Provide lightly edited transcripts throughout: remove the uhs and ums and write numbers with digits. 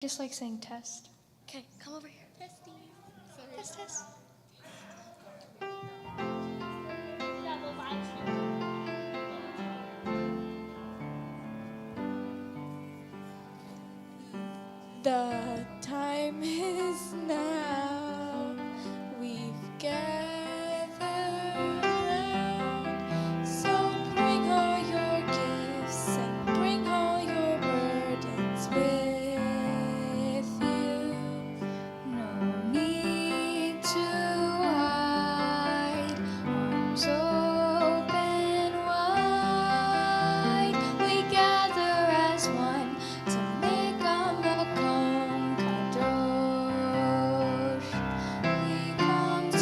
Just like saying test. Okay, come over here. Testy. Test, test. The time is now. We've gathered round. So bring all your gifts and bring all your burdens with you. No need to hide. Arms open wide. We gather as one to make a makom kadosh. We come to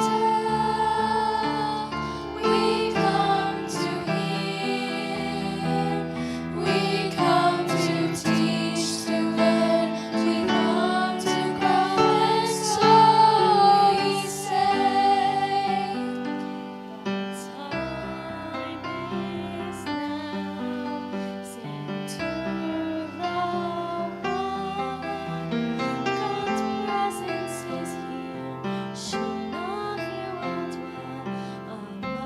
tell. We come to hear. We come to teach, to learn. We come to grow, and so we say, time is now. Sing to the one. God's presence is here. Shinar here will dwell among us.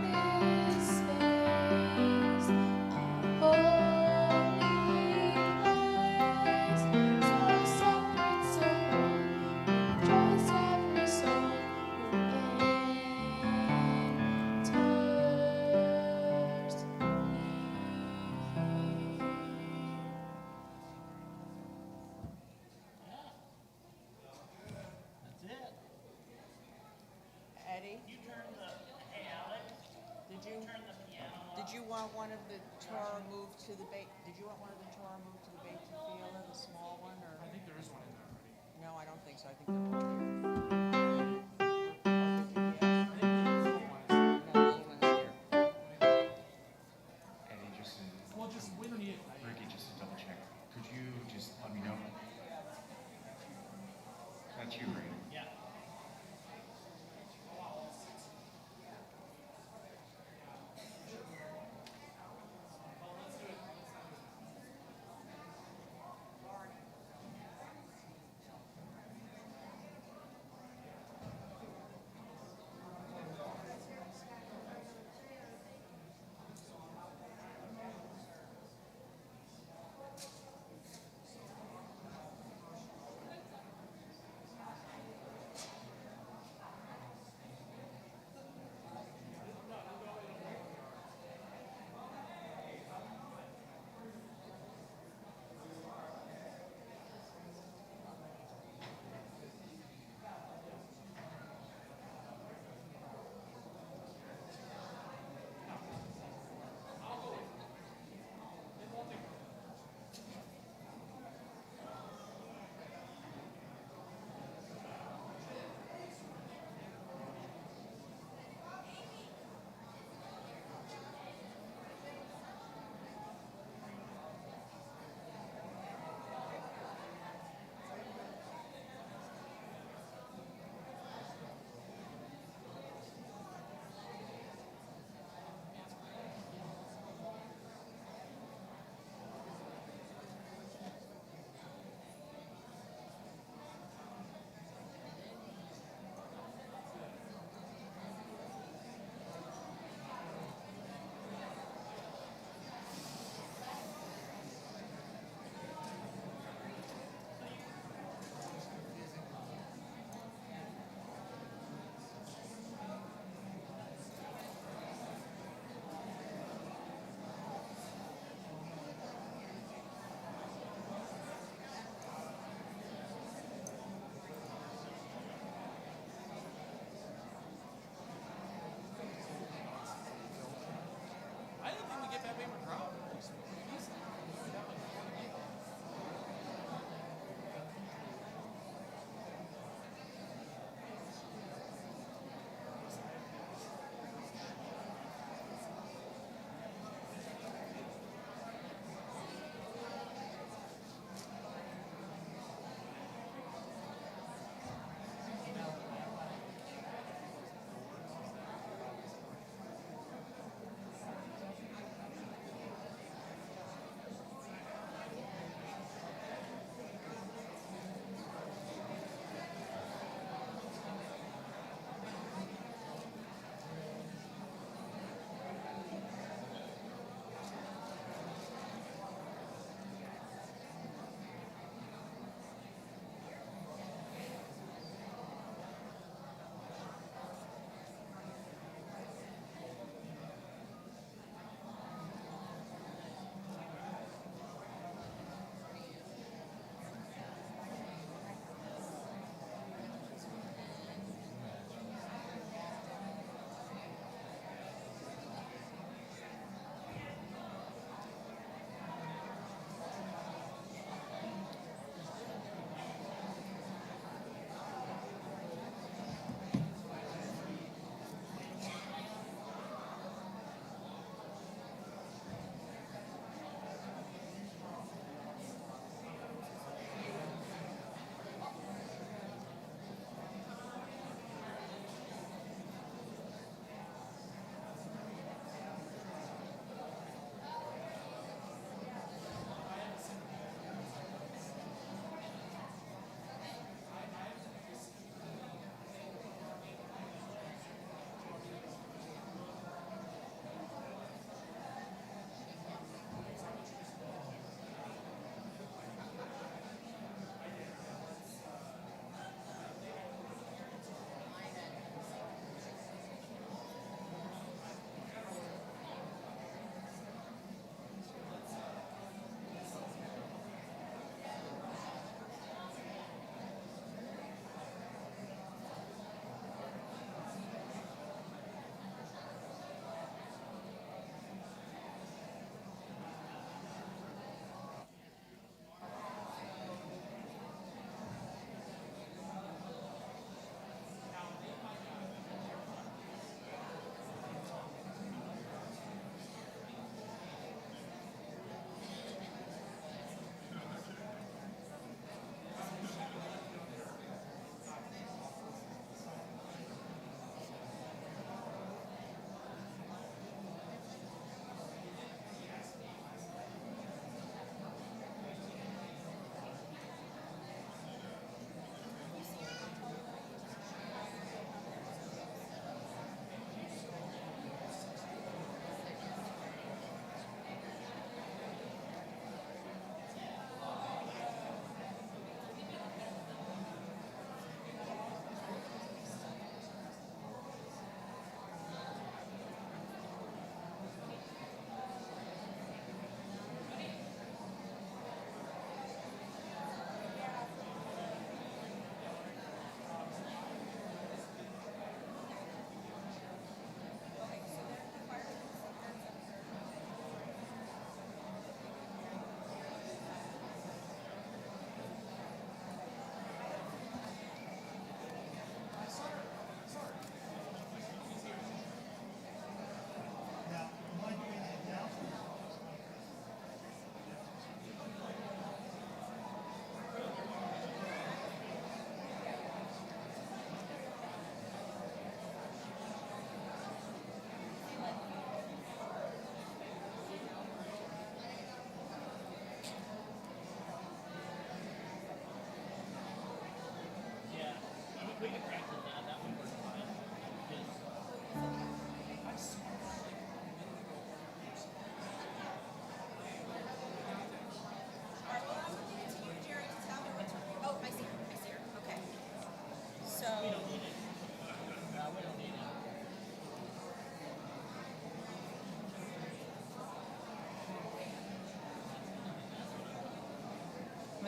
Make this space a holy place. So separate, so one. Rejoice every soul who enters here. That's it. Eddie, did you want one of the Torah moved to the Beit? Did you want one of the Torah moved to the Beit Tefillah, the small one, or? I think there is one in there already. No, I don't think so. I think they're both here. I think the little one is there. No, the little one's here. Eddie, just Well, we don't need it. Ricky, just to double check. Could you just let me know? That's you, right? Yeah.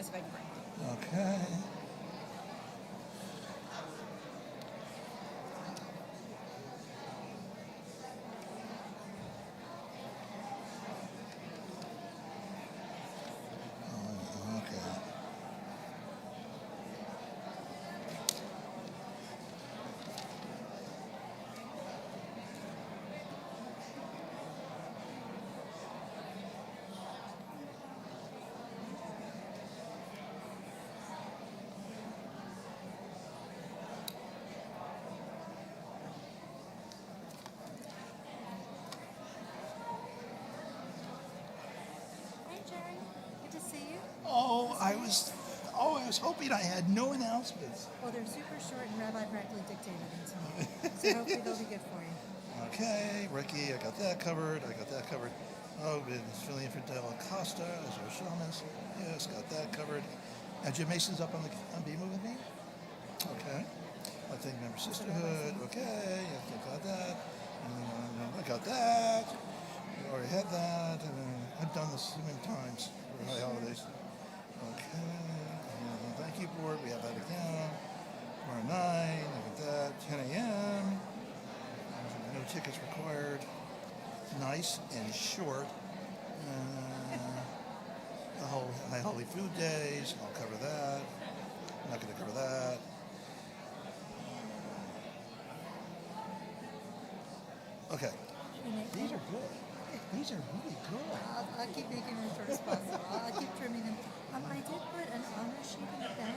Yes, beg your pardon. Okay. Okay. Hi, Jerry. Good to see you. I was hoping I had no announcements. Well, they're super short, and Rabbi Brackley dictated them to me. So hopefully they'll be good for you. Okay, Ricky, I got that covered. Oh, been filling in for Della Costa as our shamus. Yes, got that covered. And Jim Mason's up on B with me. Okay. I think member sisterhood. Okay, yes, I got that. And I got that. We already had that. And I've done this so many times for high holidays. Okay. And thank you board. We have that again. Tomorrow 9. I got that. 10 a.m. No tickets required. Nice and short. The whole High Holy Food Days. I'll cover that. I'm not going to cover that. Okay. These are good. These are really good. I'll keep making them as short as possible. I'll keep trimming them. I did put an honor sheet in the back.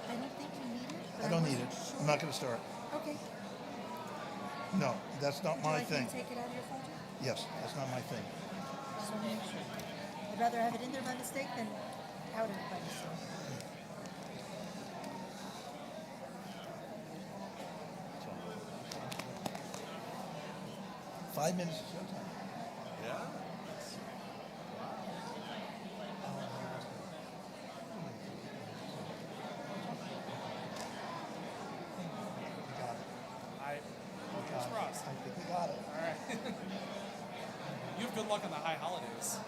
I don't think you need it. But I don't need wasn't it. sure. I'm not going to start. Okay. No, that's not Would you my like me thing. to take it out of your folder? Yes, that's not my thing. Just want to make sure. I'd rather have it in there by mistake than out of it by mistake. 5 minutes is showtime. Yeah? Fingers crossed. I think we got it. All right. You have good luck on the high holidays. So.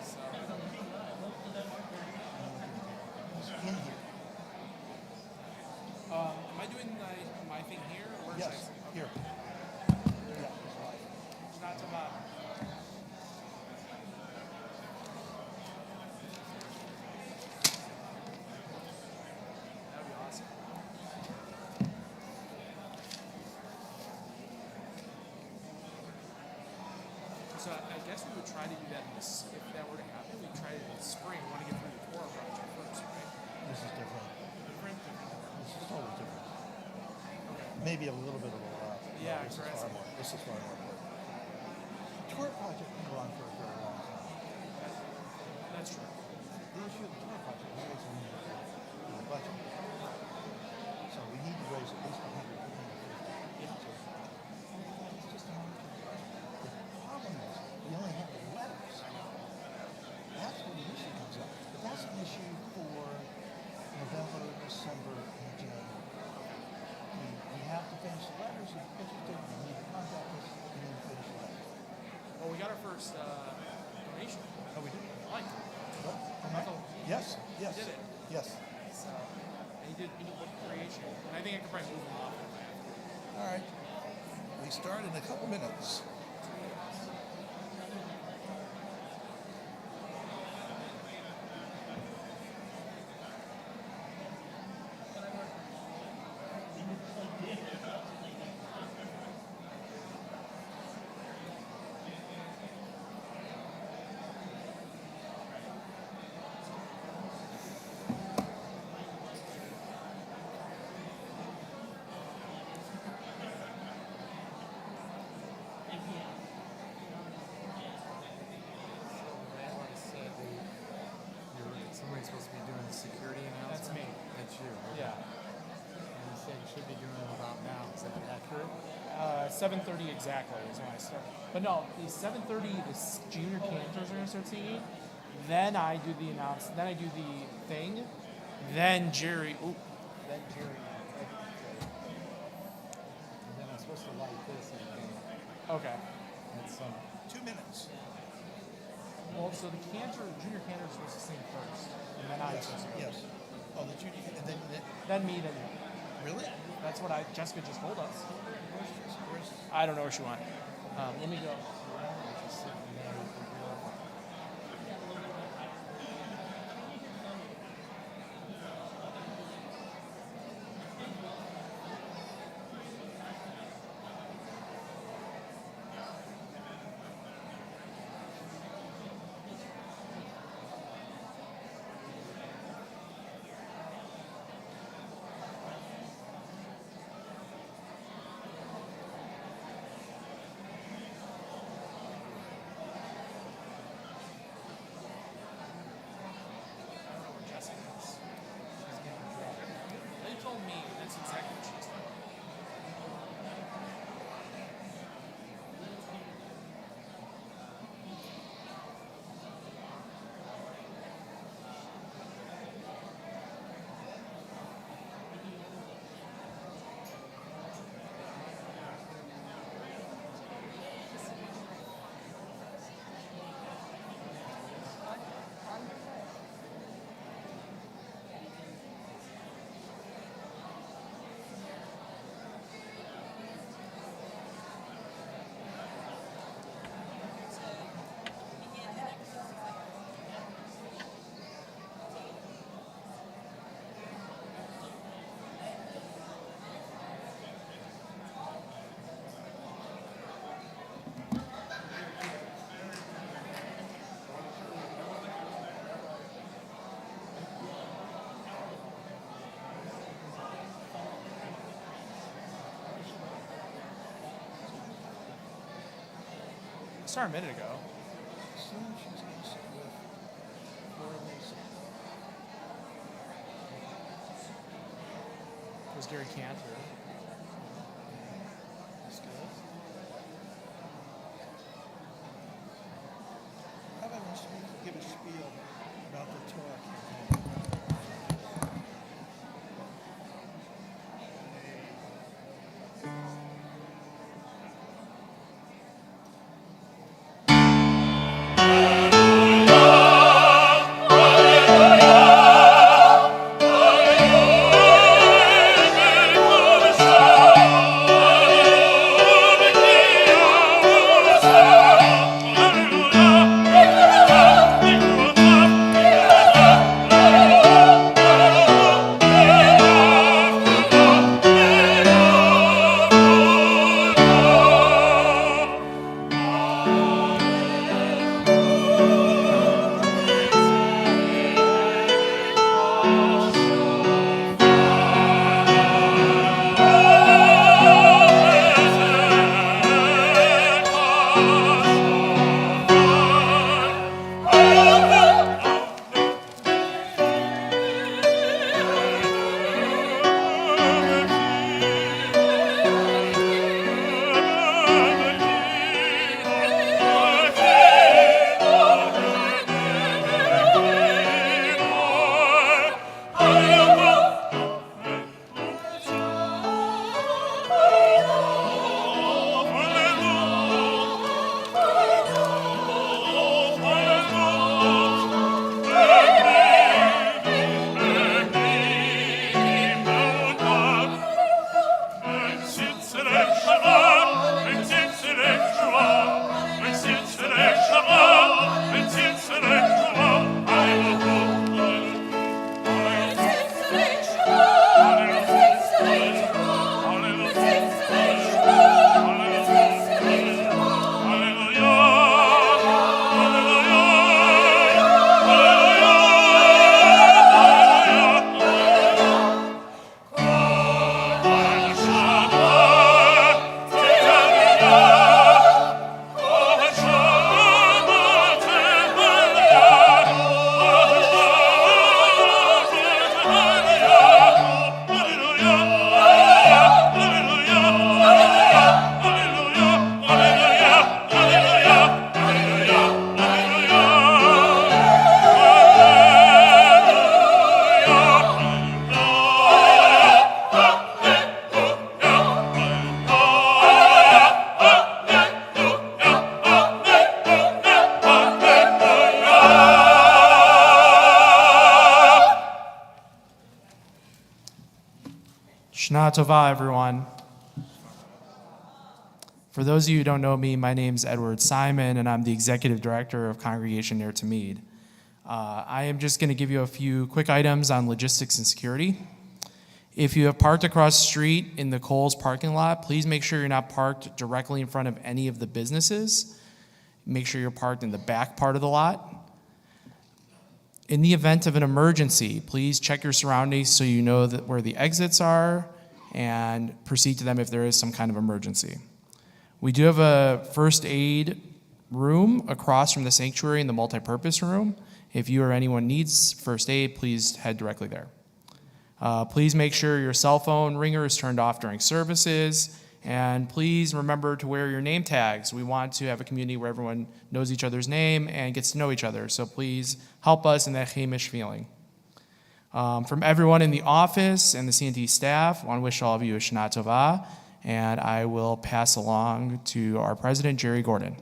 It's in here. Am I doing my thing here? Or where Yes, should I? here. Yeah, that's right. It's not to the bottom. That would be awesome. So I guess we would try to do that in this, if that were to happen, we'd try it in the spring. We want to get through the Torah project first, right? This is different. Different? This is totally different. Okay. Maybe a little bit of overlap. Yeah, this is correct. far more. This is far more important. Tour project can go on for a very long time. That's true. The issue of the tour project is raising the budget. So we need to raise at least 100, 150. So it's just a matter of budget. The problem is we only have the letters. That's where the issue comes up. But that's an issue for November, December, and January. We have to finish the letters. If you're interested, we need to contact us. We need to finish the letters. Well, we got our first donation. Oh, we do? Like, What? Michael. Yes, yes. Did it. Yes. So, and he did book creation. And I think I could probably move him off if I have to. All right. We start in a couple minutes. Somebody's supposed to be doing the security announcement? That's me. That's you. Okay. Yeah. And you said you should be doing it about now. Is that accurate? 7:30 exactly is when I start. But no, the 7:30 the junior cantors are gonna start singing. Then I do the Then I do the thing. Then Jerry. Ooh. Then Jerry. And then I'm supposed to light this and then Okay. that's 2 minutes. Well, so the junior cantor is supposed to sing first, and then I'm supposed to go. Yes. Oh, the junior, and then Then me, then you. really? That's what Jessica just told us. Where's I don't know where she went. Let me go. Just sitting there with the grill. Jessica is. She's getting drunk. They told me that's exactly what she's doing. I saw her a minute ago. soon she's going to sit with Laura Mason. It was Gary Cantor. That's good. How about when you give a spiel about the Torah campaign? Shana Tova, everyone. For those of you who don't know me, my name's Edward Simon, and I'm the Executive Director of Congregation Near to Mead. I am just going to give you a few quick items on logistics and security. If you have parked across the street in the Kohl's parking lot, please make sure you're not parked directly in front of any of the businesses. Make sure you're parked in the back part of the lot. In the event of an emergency, please check your surroundings so you know that where the exits are and proceed to them if there is some kind of emergency. We do have a first aid room across from the sanctuary in the multipurpose room. If you or anyone needs first aid, please head directly there. Please make sure your cell phone ringer is turned off during services, and please remember to wear your name tags. We want to have a community where everyone knows each other's name and gets to know each other, so please help us in that Hamish feeling. From everyone in the office and the CNT staff, I want to wish all of you a Shana Tova, and I will pass along to our president, Jerry Gordon.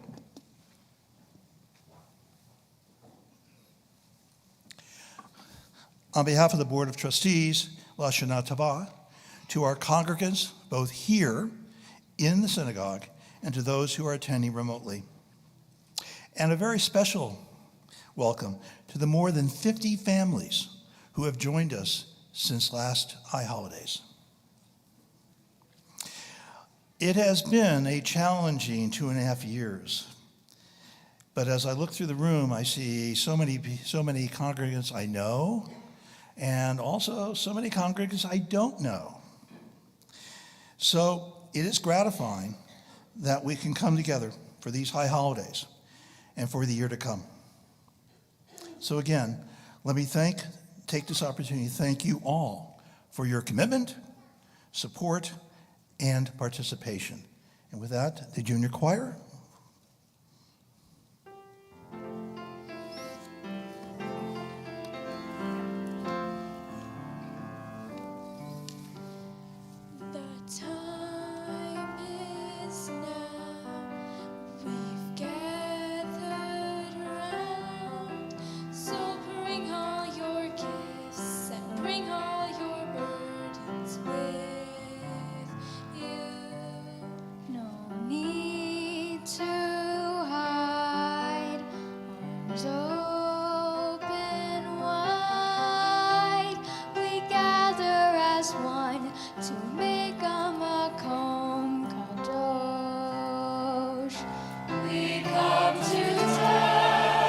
On behalf of the Board of Trustees, La Shana Tova, to our congregants, both here in the synagogue and to those who are attending remotely. And a very special welcome to the more than 50 families who have joined us since last High Holidays. It has been a challenging 2.5 years. But as I look through the room, I see so many congregants I know, and also so many congregants I don't know. So it is gratifying that we can come together for these high holidays and for the year to come. So again, let me take this opportunity to thank you all for your commitment, support, and participation. And with that, the junior choir. The time is now. We've gathered round. So bring all your gifts and bring all your burdens with you. No need to hide. Arms open wide. We gather as one to make a makom kadosh. We come to tell,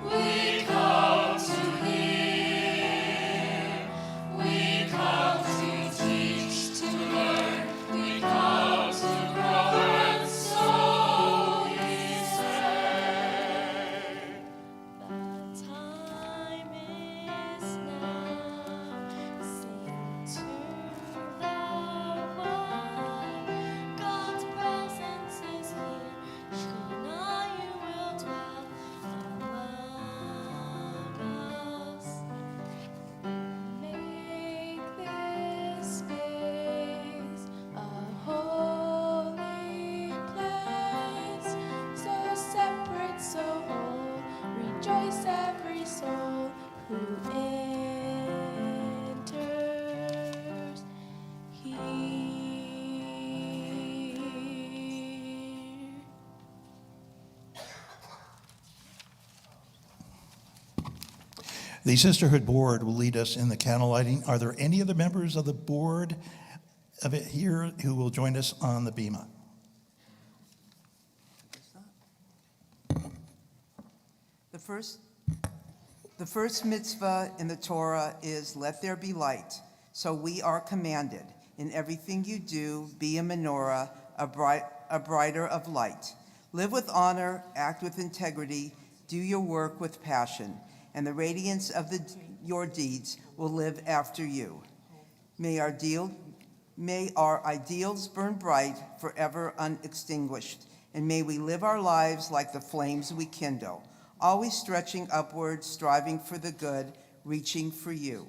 we come to hear, we come to teach, to learn, we come to grow, and so we say, the time is now. Sing to the one, God's presence is here. Shekhinah, you will dwell among us. Make this space a holy place, so separate, so whole. Rejoice every soul who enters here. The Sisterhood Board will lead us in the candle lighting. Are there any other members of the board of it here who will join us on the bima? The first mitzvah in the Torah is, let there be light. So we are commanded, in everything you do, be a menorah, a brighter of light. Live with honor, act with integrity, do your work with passion, and the radiance of your deeds will live after you. May our ideals burn bright, forever unextinguished, and may we live our lives like the flames we kindle, always stretching upward, striving for the good, reaching for you.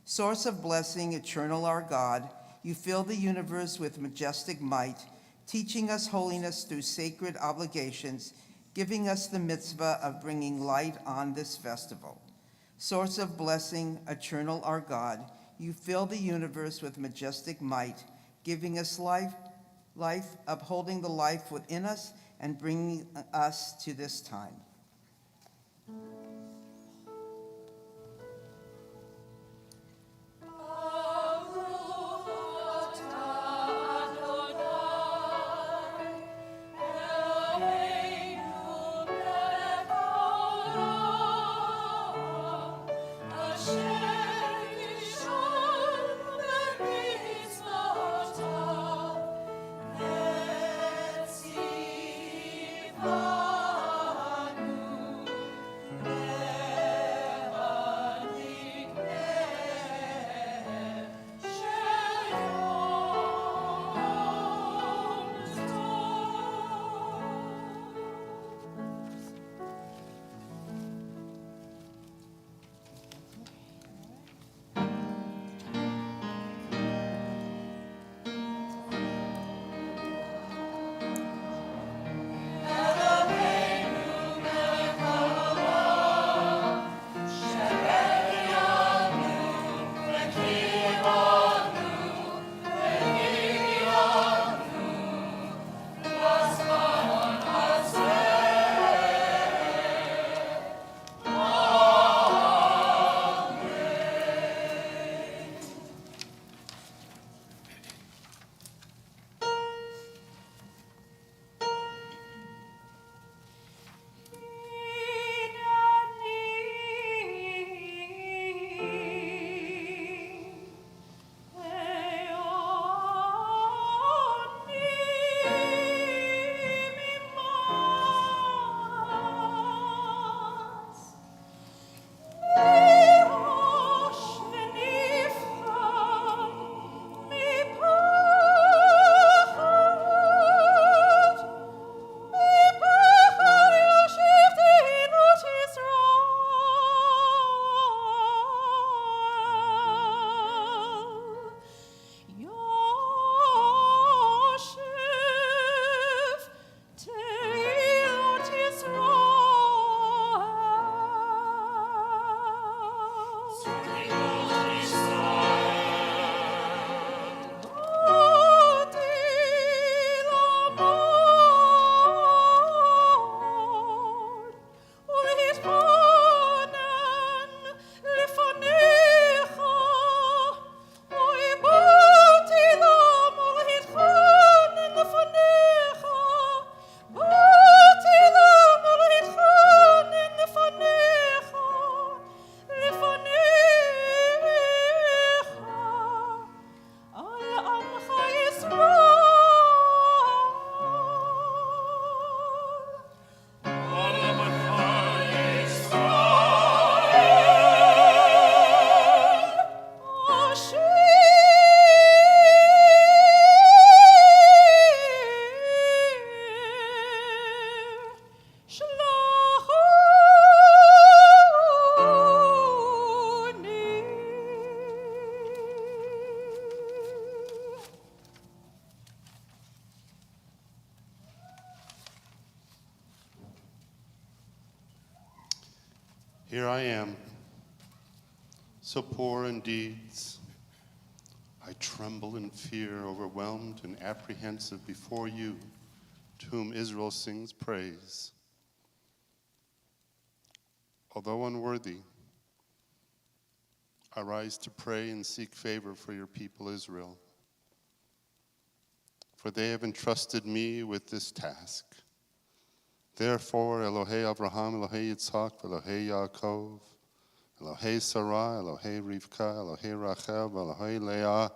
Source of blessing, eternal our God, you fill the universe with majestic might, teaching us holiness through sacred obligations, giving us the mitzvah of bringing light on this festival. Source of blessing, eternal our God, You fill the universe with majestic might, giving us life, upholding the life within us, and bringing us to this time. Here I am, so poor in deeds. I tremble in fear, overwhelmed and apprehensive before you, to whom Israel sings praise. Although unworthy, I rise to pray and seek favor for your people Israel, for they have entrusted me with this task. Therefore, Elohei Abraham, Elohei Yitzhak, Elohei Yaakov, Elohei Sarah, Elohei Rivka, Elohei Rachel, Elohei Leah,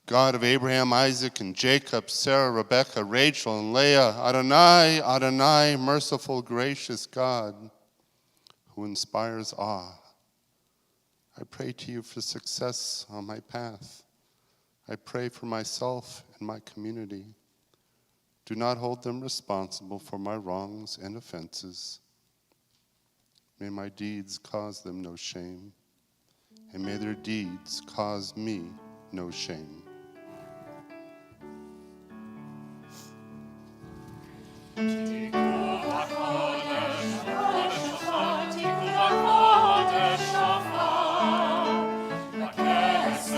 God of Abraham, Isaac, and Jacob, Sarah, Rebekah, Rachel, and Leah, Adonai, Adonai, merciful, gracious God, who inspires awe. I pray to you for success on my path. I pray for myself and my community. Do not hold them responsible for my wrongs and offenses. May my deeds cause them no shame, and may their deeds cause me no shame. Yes.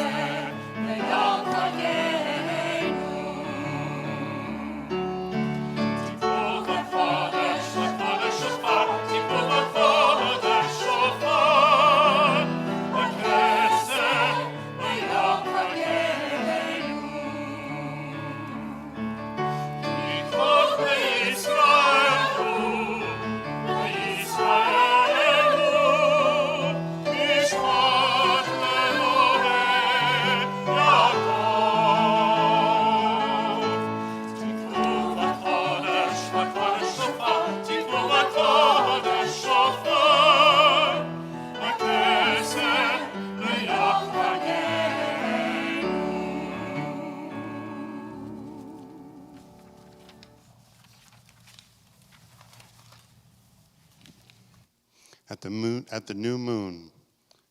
At the new moon,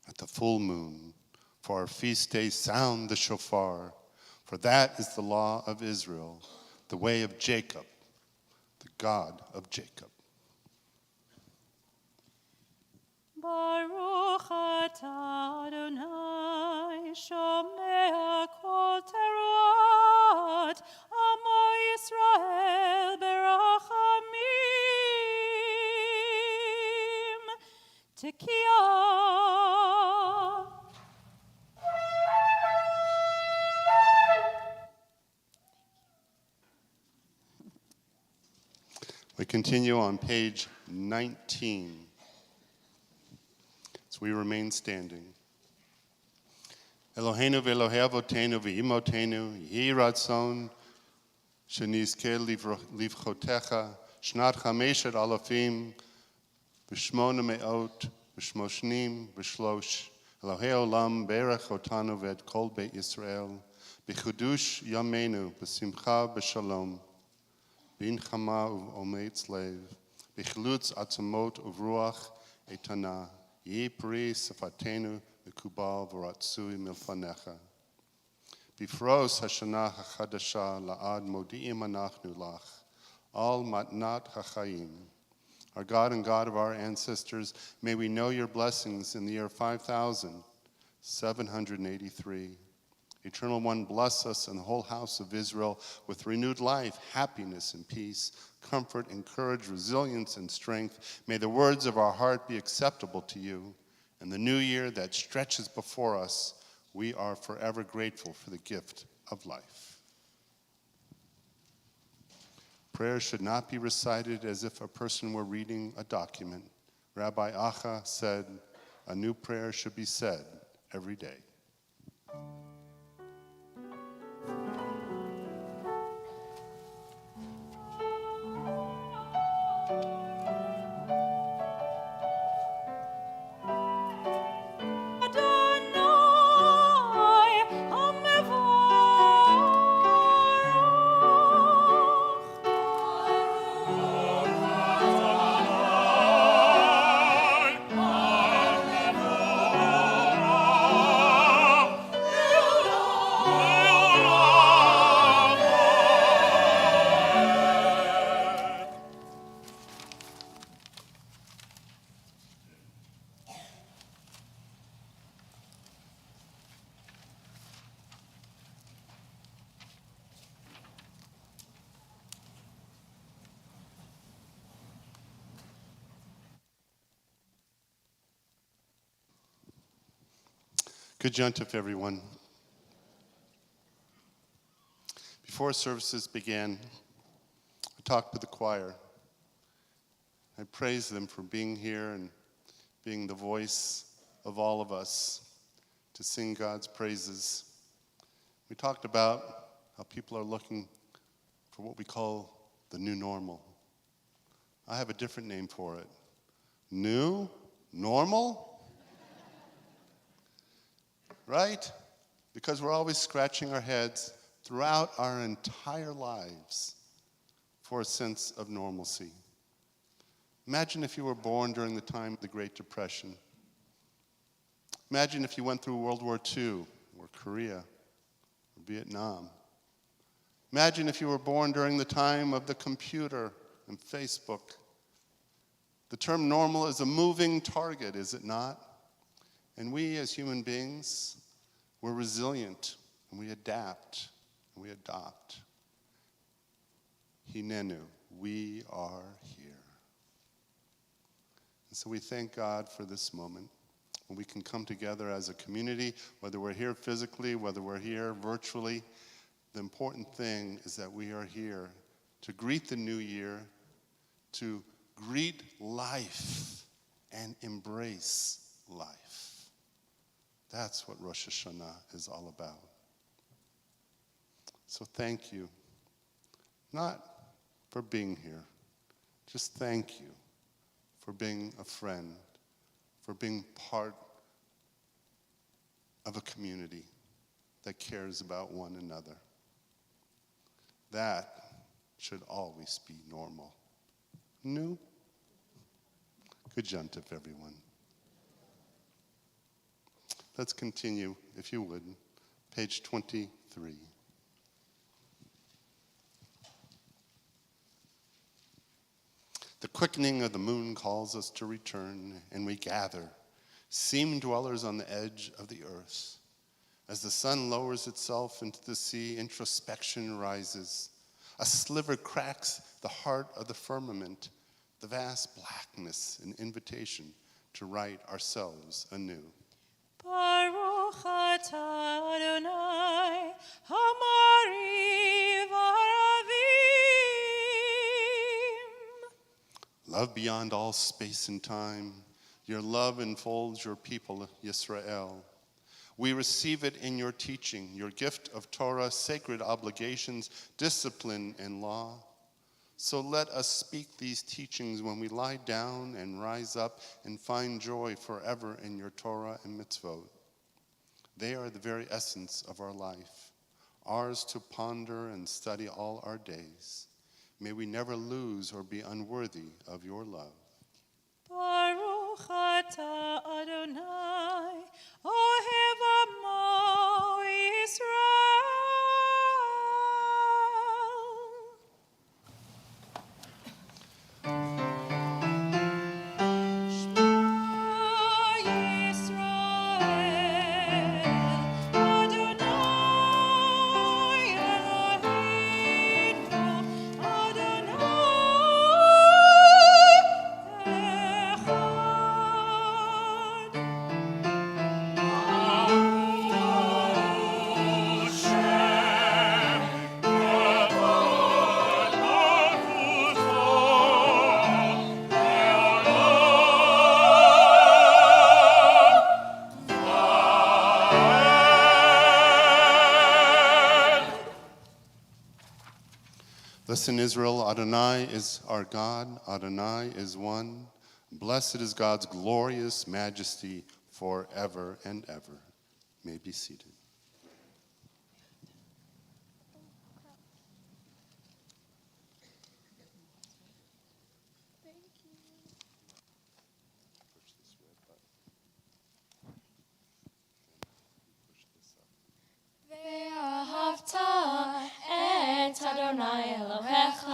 at the full moon, for our feast day sound the shofar, for that is the law of Israel, the way of Jacob, the God of Jacob. Baruch atah Adonai, shomea kol teruat, amo Yisrael berachamim, Tekiah. We continue on page 19 as we remain standing. Eloheinu ve'Elohei avotenu ve'imotenu, yehi ratzon shenizke livchotecha shnat chameshet alafim v'shmona me'ot v'shmoshnim v'shlosh Elohei olam berach otanu ve'et kol beit Yisrael b'chudush yameinu b'simcha b'shalom bin chama u'ometz lev b'chilutz atzamot uvruach etana yehi peri sefatenu v'kubal v'ratzui milfanecha Bifros Hashanah HaChadashah la'ad modi'im anachnu lach al matnat hachayim. Our God and God of our ancestors, may we know your blessings in the year 5783. Eternal One, bless us and the whole house of Israel with renewed life, happiness and peace, comfort and courage, resilience and strength. May the words of our heart be acceptable to you. And the new year that stretches before us, we are forever grateful for the gift of life. Prayer should not be recited as if a person were reading a document. Rabbi Acha said, a new prayer should be said every day. Adonai, Good Yontif, everyone. Before services began, I talked with the choir. I praised them for being here and being the voice of all of us to sing God's praises. We talked about how people are looking for what we call the new normal. I have a different name for it. New normal? Right? Because we're always scratching our heads throughout our entire lives for a sense of normalcy. Imagine if you were born during the time of the Great Depression. Imagine if you went through World War II, or Korea, or Vietnam. Imagine if you were born during the time of the computer and Facebook. The term normal is a moving target, is it not? And we as human beings, we're resilient, and we adapt, and we adopt. Hinenu, we are here. And so we thank God for this moment when we can come together as a community, whether we're here physically, whether we're here virtually. The important thing is that we are here to greet the new year, to greet life and embrace life. That's what Rosh Hashanah is all about. So thank you, not for being here, just thank you for being a friend, for being part of a community that cares about one another. That should always be normal. New? Good jontif, everyone. Let's continue, if you would. Page 23. The quickening of the moon calls us to return, and we gather, seam dwellers on the edge of the earth. As the sun lowers itself into the sea, introspection rises. A sliver cracks the heart of the firmament, the vast blackness, an invitation to write ourselves anew. Baruch atah Adonai, Hamari v'aravim. Love beyond all space and time, your love enfolds your people, Yisrael. We receive it in your teaching, your gift of Torah, sacred obligations, discipline, and law. So let us speak these teachings when we lie down and rise up and find joy forever in your Torah and mitzvot. They are the very essence of our life, ours to ponder and study all our days. May we never lose or be unworthy of your love. Baruch atah Adonai, Ohev Amo Yisrael. Shema Yisrael, Adonai Eloheinu, Adonai echad. Listen, Israel, Adonai is our God, Adonai is one. Blessed is God's glorious majesty forever and ever. You may be seated. ואהבת את אדוני אלוהיך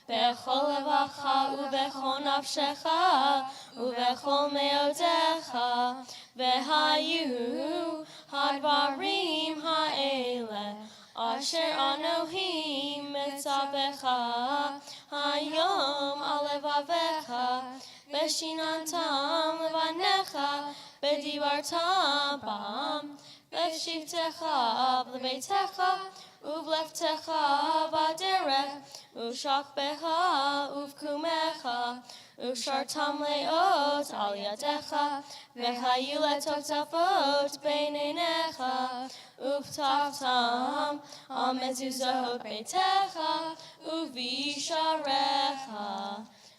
בכל לבבך ובכל נפשך ובכל מאודך, והיו הדברים האלה אשר אנוכי מצווך היום על לבביך, ושיננתם לבניך ודיברת בם בשבתך בביתך ובלכתך בדרך ושכבך ובקומך ושרתם לאות על ידך, והיו לטוטפות בין עיניך וכתבתם על מזוזות ביתך ובשעריך.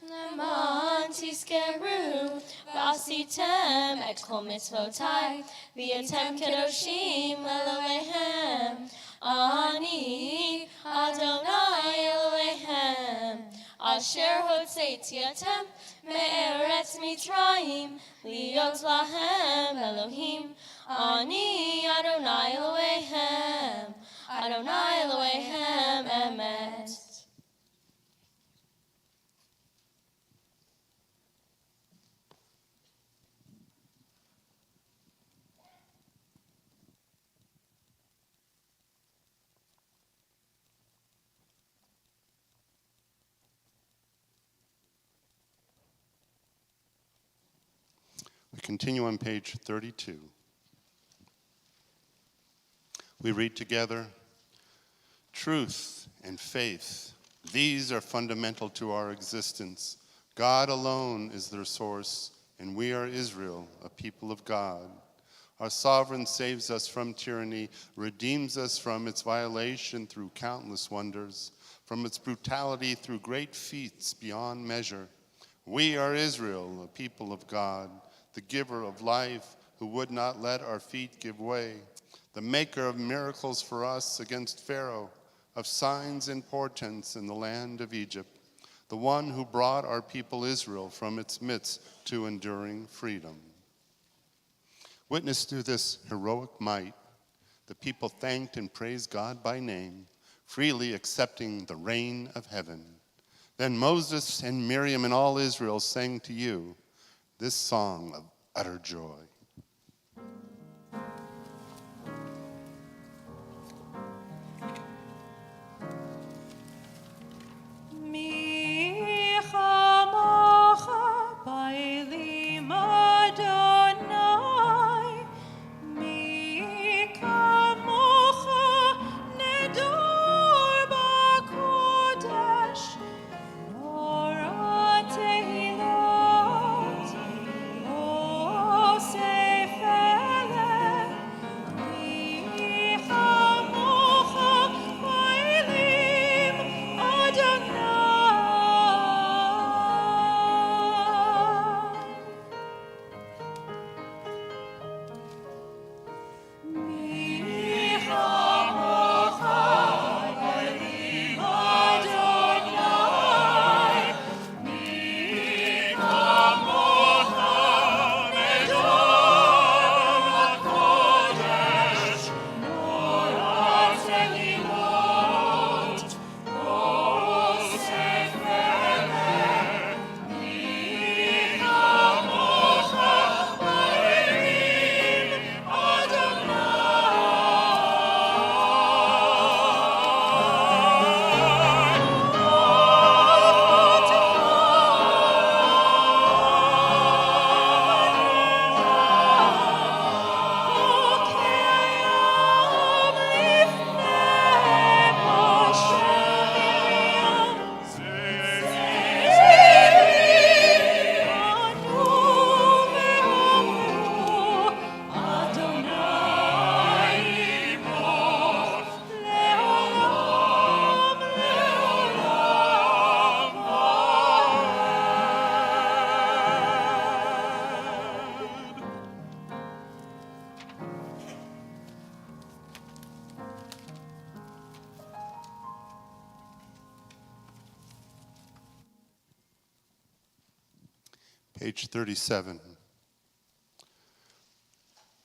למען תזכרו ועשיתם את כל מצוותיי והייתם קדושים לאלוהיכם. אני אדוני אלוהיכם אשר הוצאתי אתם מארץ מצרים להיות להם אלוהים. אני אדוני אלוהיכם, אדוני אלוהיכם אמת. We continue on page 32. We read together, truth and faith, these are fundamental to our existence. God alone is their source, and we are Israel, a people of God. Our sovereign saves us from tyranny, redeems us from its violation through countless wonders, from its brutality through great feats beyond measure. We are Israel, a people of God, the giver of life, who would not let our feet give way, the maker of miracles for us against Pharaoh, of signs and portents in the land of Egypt, the one who brought our people Israel from its midst to enduring freedom. Witness to this heroic might, the people thanked and praised God by name, freely accepting the reign of heaven. Then Moses and Miriam and all Israel sang to you this song of utter joy. Page 37.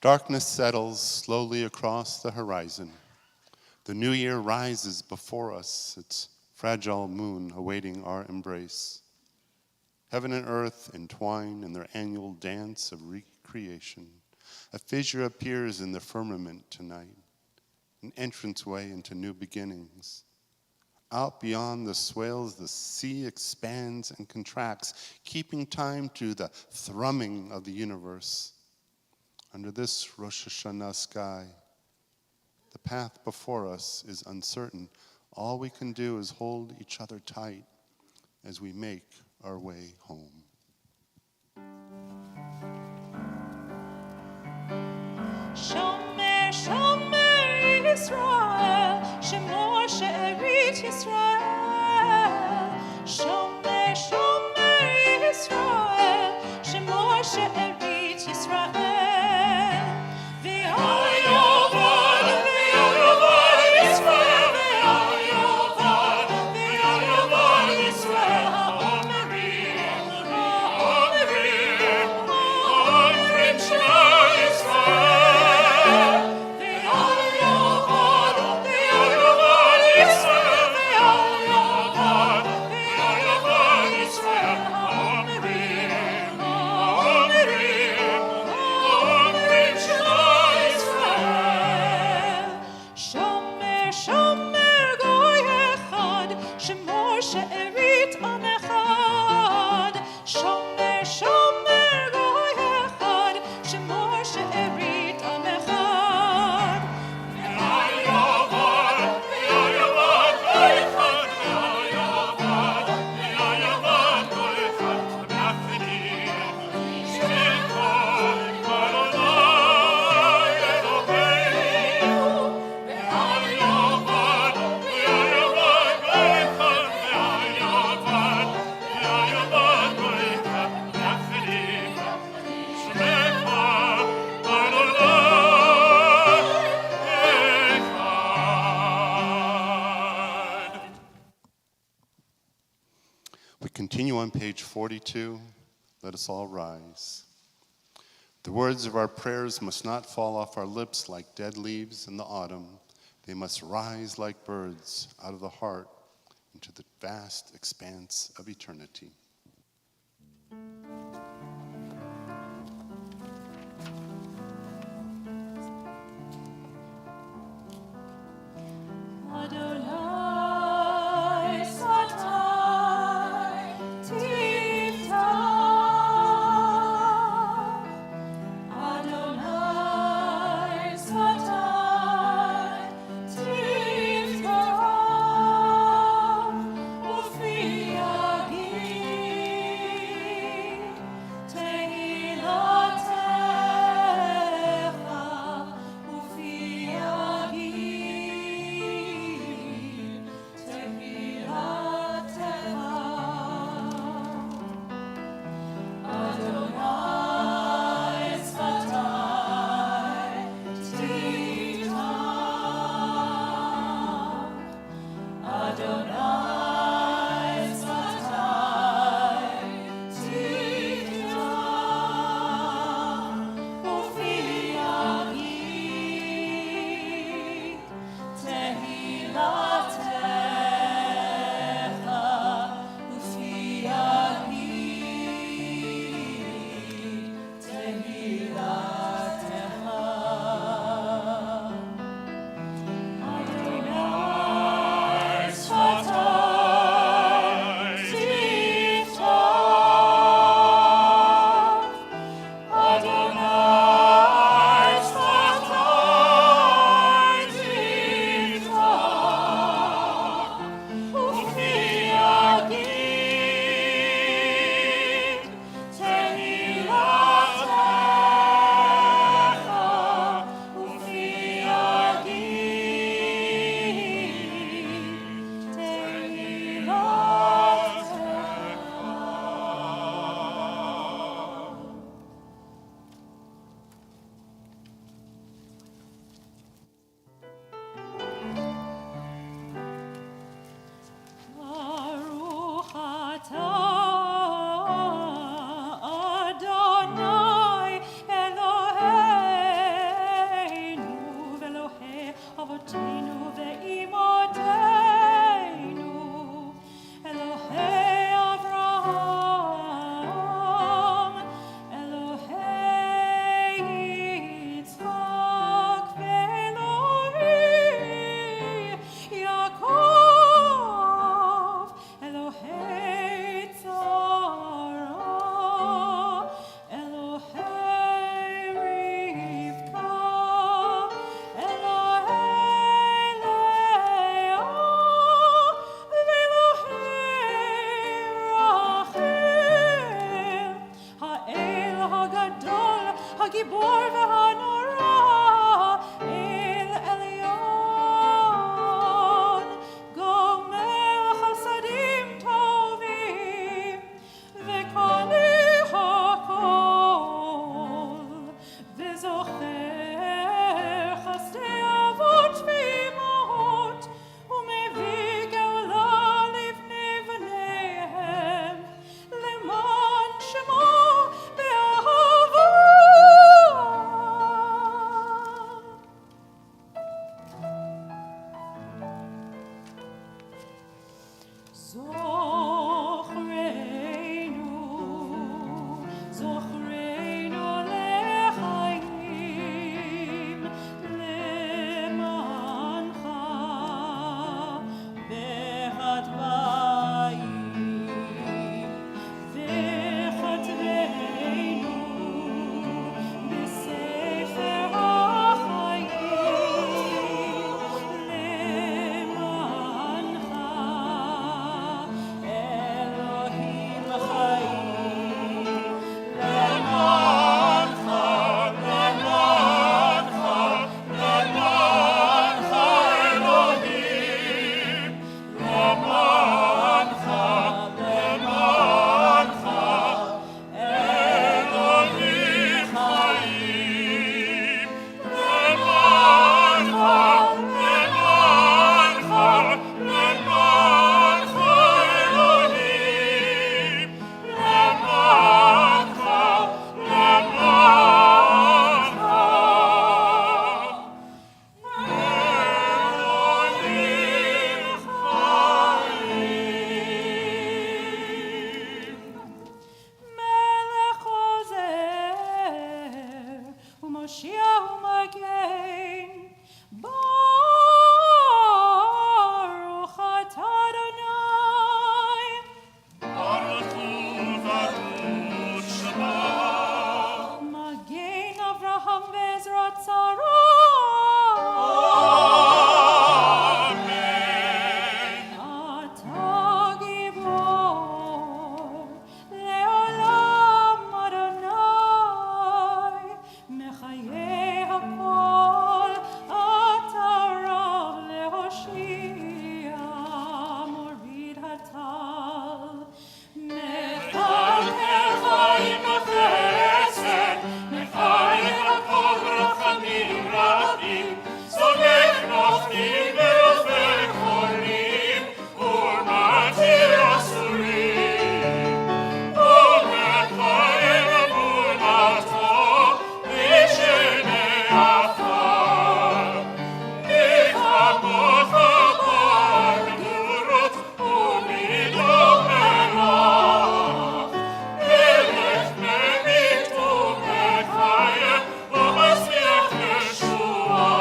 Darkness settles slowly across the horizon. The new year rises before us, its fragile moon awaiting our embrace. Heaven and earth entwine in their annual dance of recreation. A fissure appears in the firmament tonight, an entranceway into new beginnings. Out beyond the swales, the sea expands and contracts, keeping time to the thrumming of the universe. Under this Rosh Hashanah sky, the path before us is uncertain. All we can do is hold each other tight as we make our way home. Shomer, Shomer Yisrael, Shemor She'erit Yisrael. Shomer, Shomer Yisrael, Shemor She'erit Yisrael. Ve'ayovad, Ve'ayovad Yisrael, Ve'ayovad, Ve'ayovad Yisrael, Ha'omerim, 42. Let us all rise. The words of our prayers must not fall off our lips like dead leaves in the autumn. They must rise like birds out of the heart into the vast expanse of eternity. Adonai Satai Tifta. Adonai Satai Tifta. Ufi Agi Tehilatecha. Ufi Agi Adonai Satai Tifta. Adonai Satai Tifta. Ufi Agi Tehilatecha. Ufi Agi Tehilatecha. Adonai Satai Tifta. Adonai Satai Tifta. Ufi Agi Tehilatecha. Ufi Agi Baruch atah Adonai Eloheinu v'Elohei Avoteinu ve'imoteinu Elohei Avraham Elohei Yitzchak ve'Elohei Yaakov Elohei Tzara Elohei Rivka Elohei Leah ve'Elohei Rachel Ha'el Hagadol Hagibor ve'Hanora El Elyon Gomer Chasadim Tovim Ve'Kali HaKol Ve'Zocher Chasdei Avot Ve'imot U'Mevii Geula Livnei Bneihem Leman Shemo Be'ahava Hoshea Magen, Baruch atah Adonai. Magen Avraham Bezrat Sarah. Atah Gibor Leolam Adonai. Mechaye hakol atah Rav lehoshia morid hatal. Mechaye chaim b'chesed, mechaye hakol rachamim rabim, somech noftim ve'ofer cholim, u'matir asurim. ומחיה אמונתו בשני עפר. מחמות חמור גבורות ומדום מלח. מלך ממיט ומחיה ומצליח ישועה.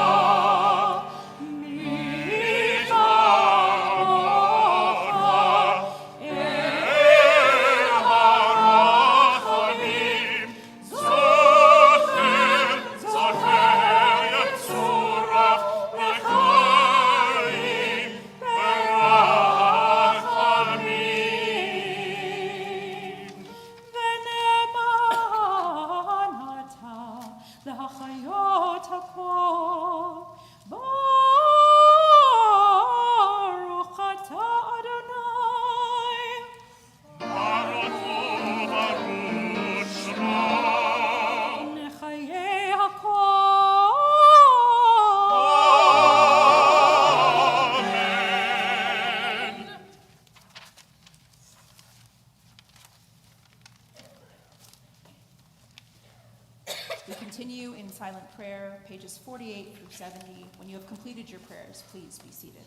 להחיות הכל. ברוך אתה אדוני. נחיי הכל. We continue in silent prayer, pages 48 through 70. When you have completed your prayers, please be seated.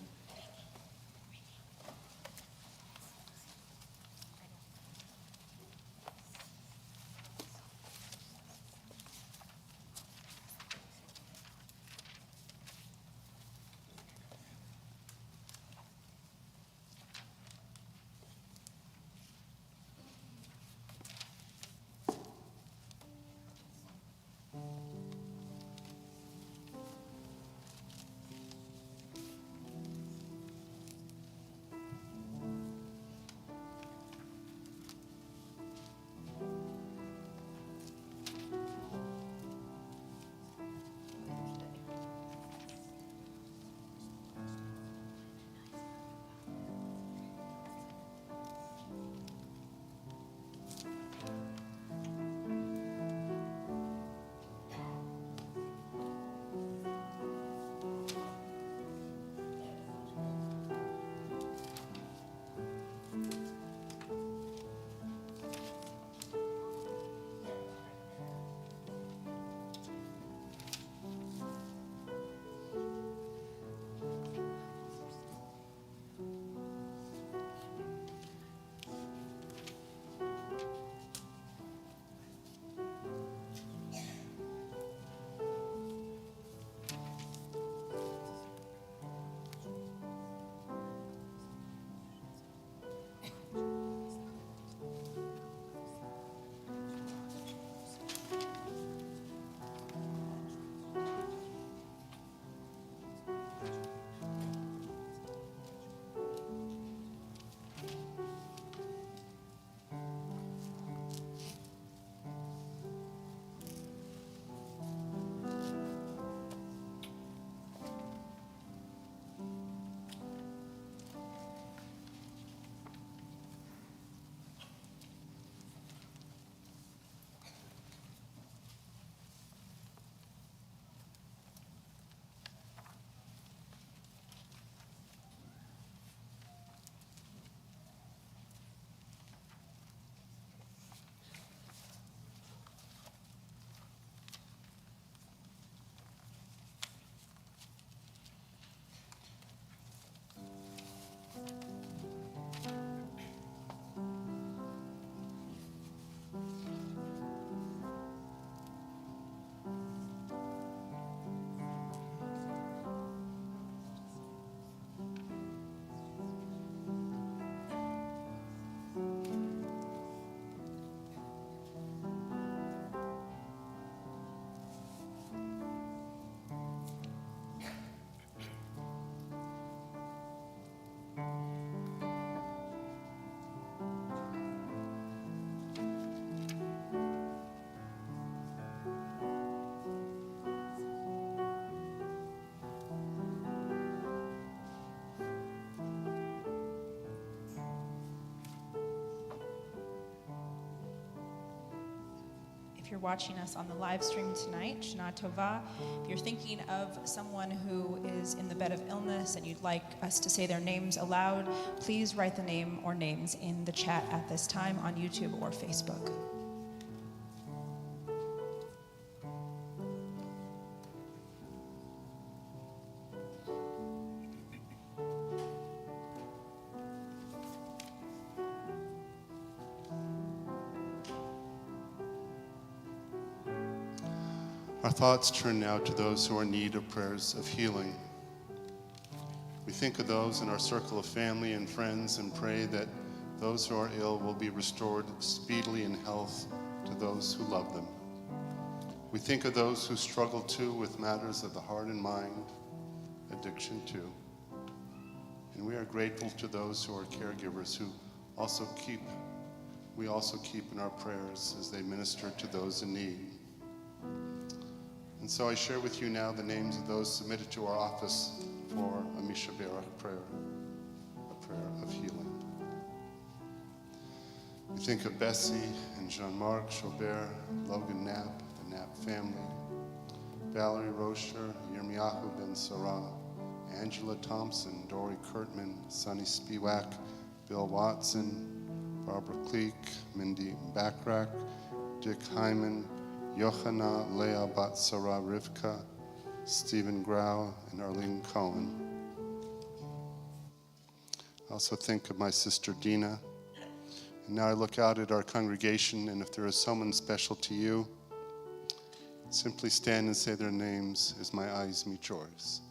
If you're watching us on the live stream tonight, Shana Tova, if you're thinking of someone who is in the bed of illness and you'd like us to say their names aloud, please write the name or names in the chat at this time on YouTube or Facebook. Our thoughts turn now to those who are in need of prayers of healing. We think of those in our circle of family and friends and pray that those who are ill will be restored speedily in health to those who love them. We think of those who struggle too with matters of the heart and mind, addiction too. And we are grateful to those who are caregivers who we also keep in our prayers as they minister to those in need. And so I share with you now the names of those submitted to our office for a Misha Berach prayer, a prayer of healing. We think of Bessie and Jean-Marc Chaubert, Logan Knapp, the Knapp family, Valerie Rocher, Yirmiyahu Ben Sarah, Angela Thompson, Dory Kurtman, Sonny Spiewak, Bill Watson, Barbara Kleek, Mindy Backrack, Dick Hyman, Yochana Leah Bat Sarah Rivka, Stephen Grau, and Arlene Cohen. I also think of my sister Dina. And now I look out at our congregation, and if there is someone special to you, simply stand and say their names as my eyes meet yours.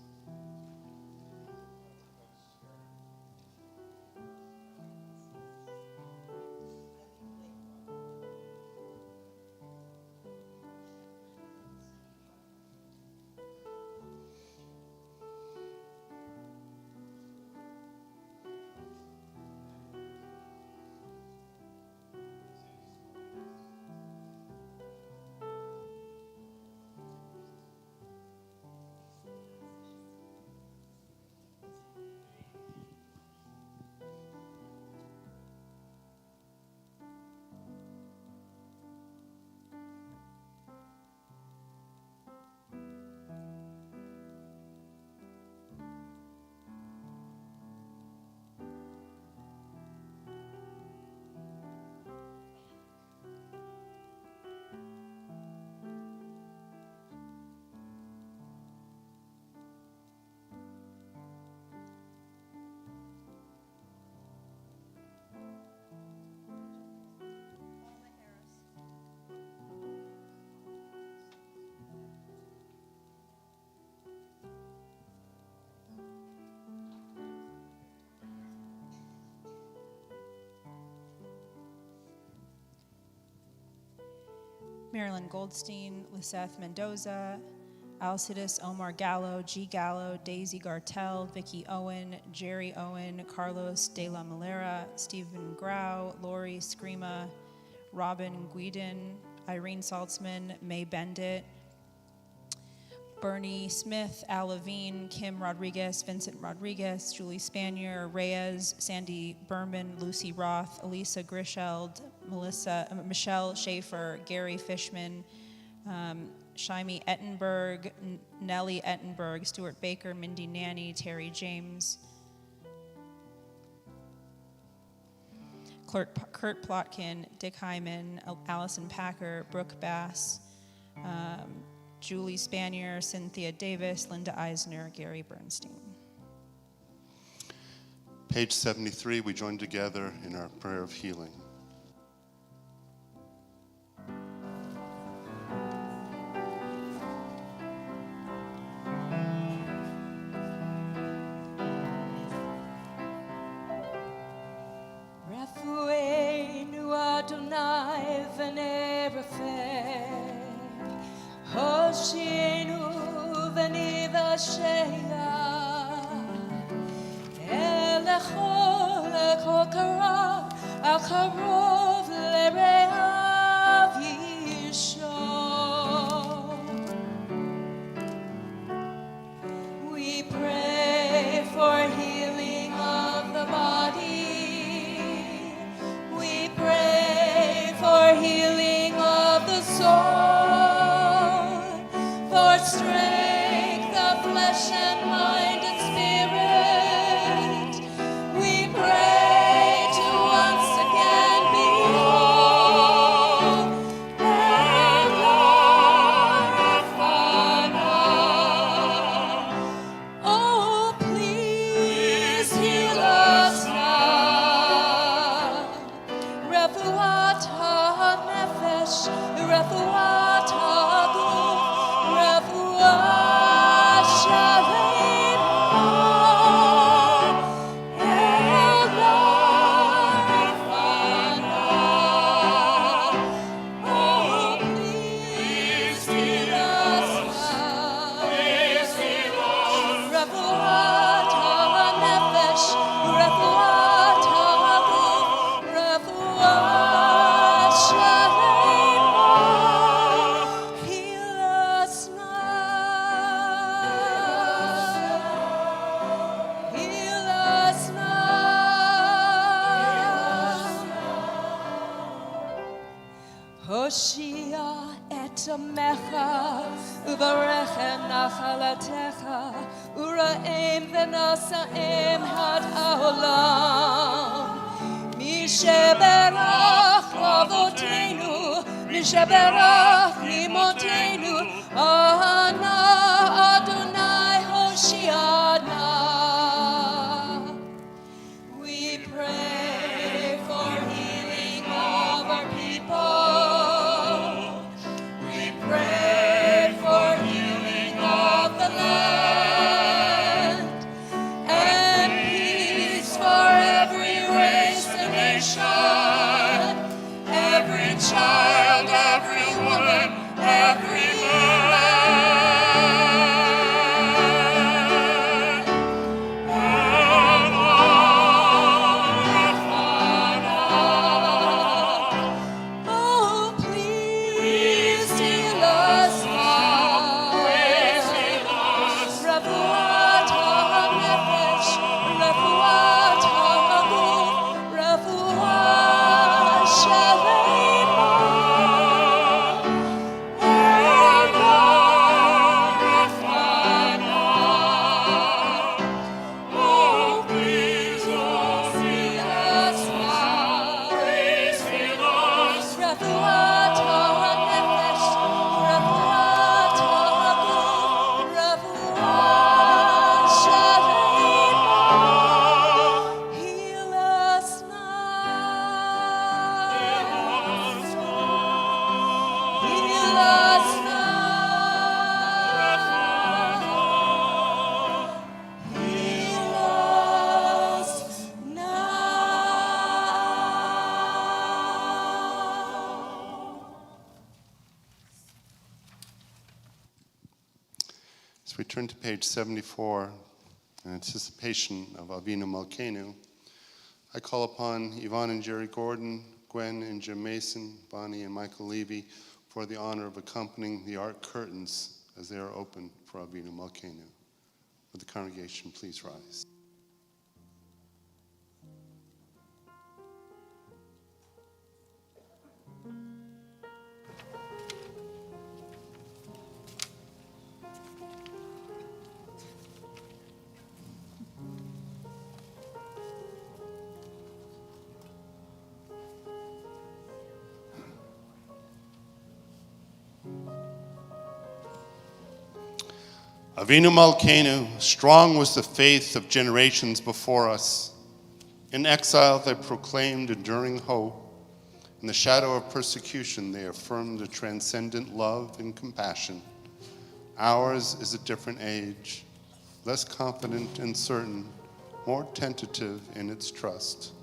Marilyn Goldstein, Liseth Mendoza, Alcides Omar Gallo, G. Gallo, Daisy Gartel, Vicky Owen, Jerry Owen, Carlos De La Malera, Stephen Grau, Lori Screama, Robin Guidon, Irene Saltzman, May Bendit, Bernie Smith, Al Levine, Kim Rodriguez, Vincent Rodriguez, Julie Spanier, Reyes, Sandy Berman, Lucy Roth, Elisa Grischeld, Michelle Schaefer, Gary Fishman, Shaimi Ettenberg, Nellie Ettenberg, Stuart Baker, Mindy Nanny, Terry James, Kurt Plotkin, Dick Hyman, Allison Packer, Brooke Bass, Julie Spanier, Cynthia Davis, Linda Eisner, Gary Bernstein. Page 73, we join together in our prayer of healing. Refuenu Adonai v'nerefeh, Hoshinu v'nivashea, Elecho leko karav, al karov l'reav yisho. We pray for healing of the body. We pray for healing of the soul. benecha, uvarechem nachalatecha, uraim v'nasaim had haolam. Misheberach avotenu, Misheberach imotenu, Ana Adonai Hoshiana. We pray for healing of our people. We pray for healing of the land and peace for every race and nation, every child, every woman, every man. Oh, please heal us now. Refuat ha'nefesh, refuat ha'guf, refuat shalema. Oh, please heal us now. Refuat ha'nefesh, refuat ha'guf, refuat shalema. Heal us now. Heal us now. Heal us now. As we turn to page 74, in anticipation of Avinu Malkeinu, I call upon Yvonne and Jerry Gordon, Gwen and Jim Mason, Bonnie and Michael Levy for the honor of accompanying the art curtains as they are open for Avinu Malkeinu. Would the congregation please rise? Avinu Malkeinu, strong was the faith of generations before us. In exile, they proclaimed enduring hope. In the shadow of persecution, they affirmed a transcendent love and compassion. Ours is a different age, less confident and certain, more tentative in its trust.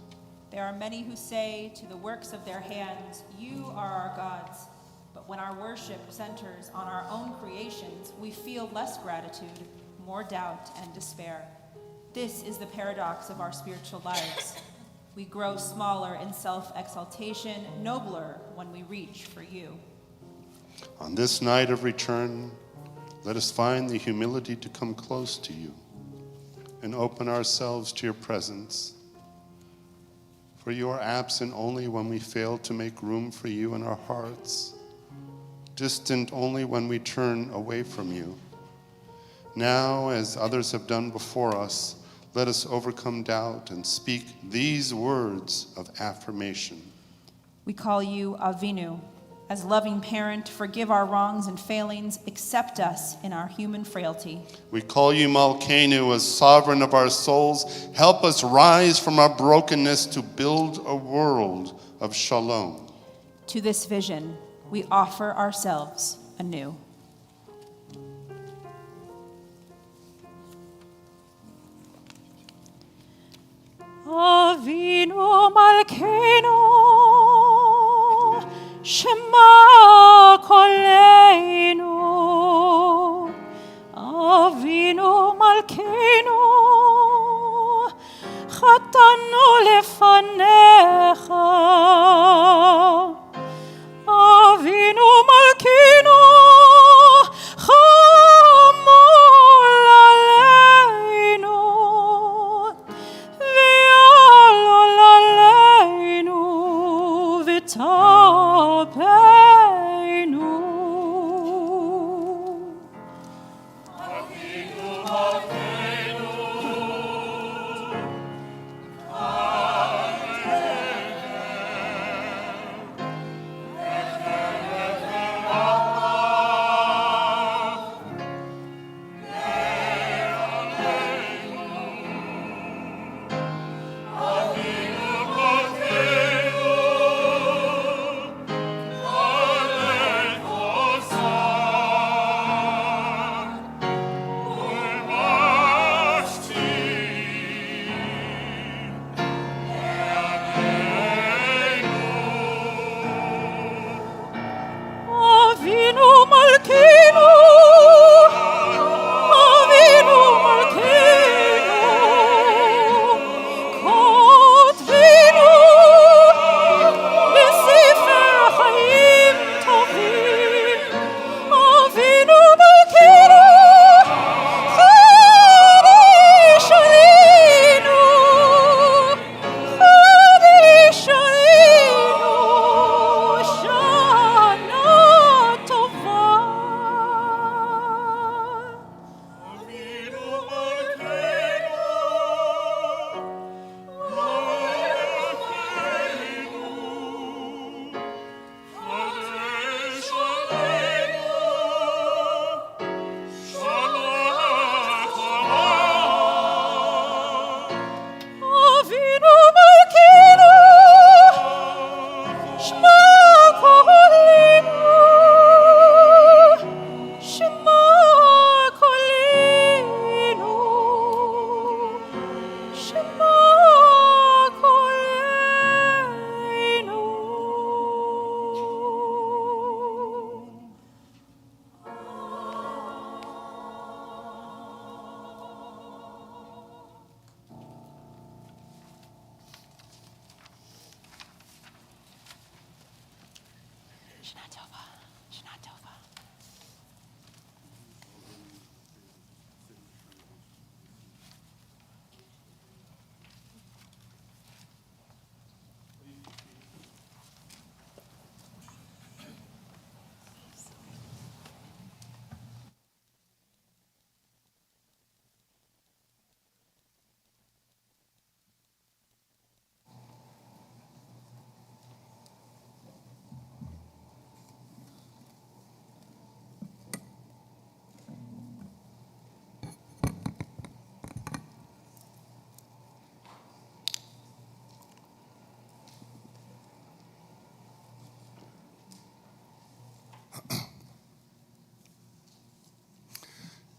There are many who say to the works of their hands, "You are our gods." But when our worship centers on our own creations, we feel less gratitude, more doubt, and despair. This is the paradox of our spiritual lives. We grow smaller in self-exaltation, nobler when we reach for you. On this night of return, let us find the humility to come close to you and open ourselves to your presence. For you are absent only when we fail to make room for you in our hearts, distant only when we turn away from you. Now, as others have done before us, let us overcome doubt and speak these words of affirmation. We call you Avinu. As loving parent, forgive our wrongs and failings, accept us in our human frailty. We call you Malkeinu, as sovereign of our souls. Help us rise from our brokenness to build a world of shalom. To this vision, we offer ourselves anew. Avinu Malkeinu, Shema Koleinu. Avinu Malkeinu, Chatanu lefanecha. Avinu Malkeinu, Chamol aleinu, V'yalol aleinu, V'tapeinu.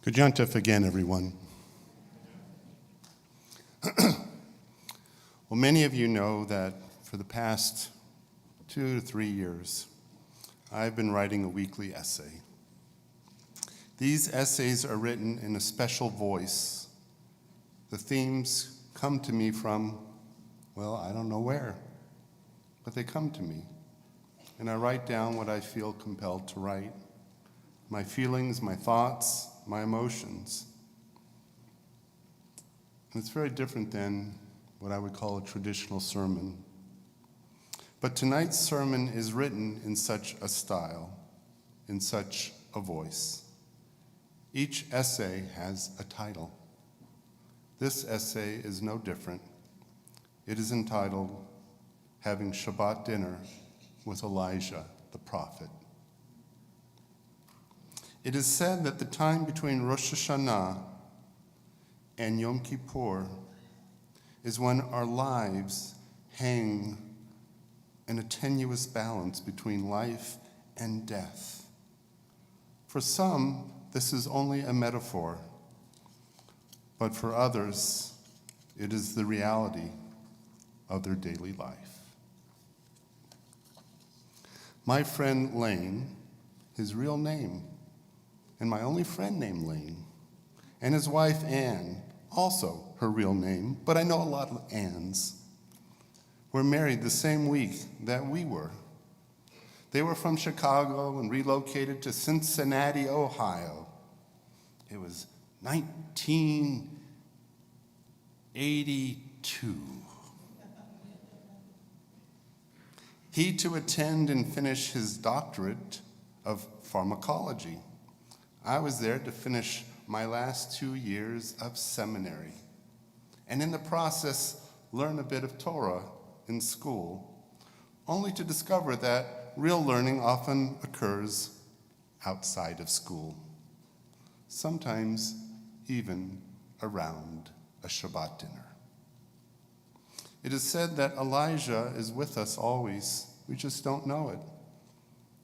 Good Yontif again, everyone. Well, many of you know that for the past 2 to 3 years, I've been writing a weekly essay. These essays are written in a special voice. The themes come to me from, well, I don't know where, but they come to me. And I write down what I feel compelled to write, my feelings, my thoughts, my emotions. And it's very different than what I would call a traditional sermon. But tonight's sermon is written in such a style, in such a voice. Each essay has a title. This essay is no different. It is entitled, Having Shabbat Dinner with Elijah the Prophet. It is said that the time between Rosh Hashanah and Yom Kippur is when our lives hang in a tenuous balance between life and death. For some, this is only a metaphor, but for others, it is the reality of their daily life. My friend Lane, his real name, and my only friend named Lane, and his wife Anne, also her real name, but I know a lot of Annes, were married the same week that we were. They were from Chicago and relocated to Cincinnati, Ohio. It was 1982. He to attend and finish his doctorate of pharmacology. I was there to finish my last 2 years of seminary, and in the process, learn a bit of Torah in school, only to discover that real learning often occurs outside of school, sometimes even around a Shabbat dinner. It is said that Elijah is with us always. We just don't know it.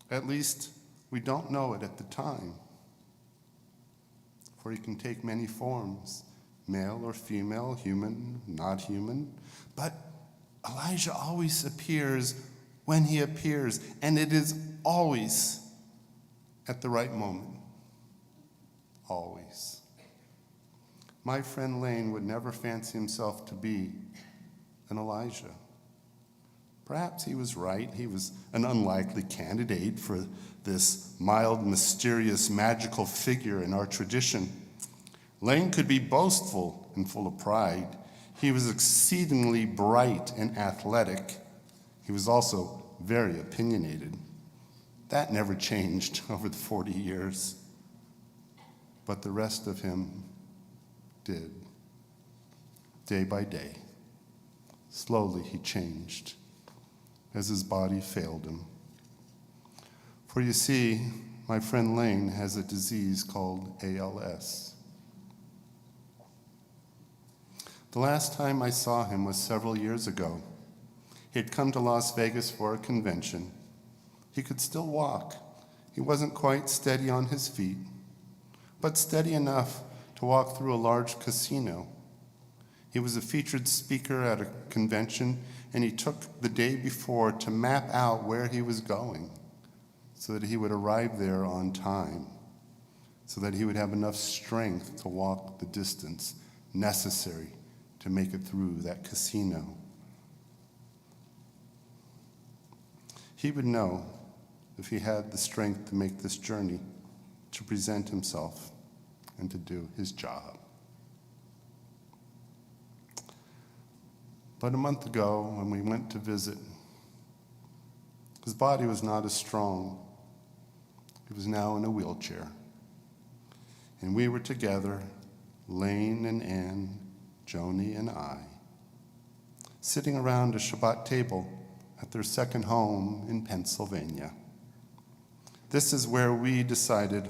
At least, we don't know it at the time. For he can take many forms, male or female, human, not human. But Elijah always appears when he appears, and it is always at the right moment. Always. My friend Lane would never fancy himself to be an Elijah. Perhaps he was right. He was an unlikely candidate for this mild, mysterious, magical figure in our tradition. Lane could be boastful and full of pride. He was exceedingly bright and athletic. He was also very opinionated. That never changed over the 40 years. But the rest of him did. Day by day. Slowly he changed as his body failed him. For you see, my friend Lane has a disease called ALS. The last time I saw him was several years ago. He had come to Las Vegas for a convention. He could still walk. He wasn't quite steady on his feet, but steady enough to walk through a large casino. He was a featured speaker at a convention, and he took the day before to map out where he was going so that he would arrive there on time, so that he would have enough strength to walk the distance necessary to make it through that casino. He would know if he had the strength to make this journey, to present himself, and to do his job. But a month ago, when we went to visit, his body was not as strong. He was now in a wheelchair. And we were together, Lane and Ann, Joni and I, sitting around a Shabbat table at their second home in Pennsylvania. This is where we decided,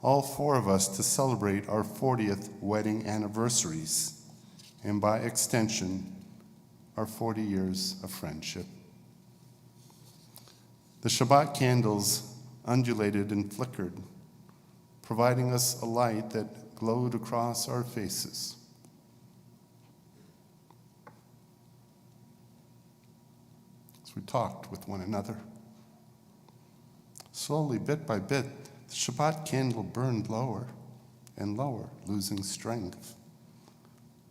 all four of us, to celebrate our 40th wedding anniversaries, and by extension, our 40 years of friendship. The Shabbat candles undulated and flickered, providing us a light that glowed across our faces. As we talked with one another. Slowly, bit by bit, the Shabbat candle burned lower and lower, losing strength.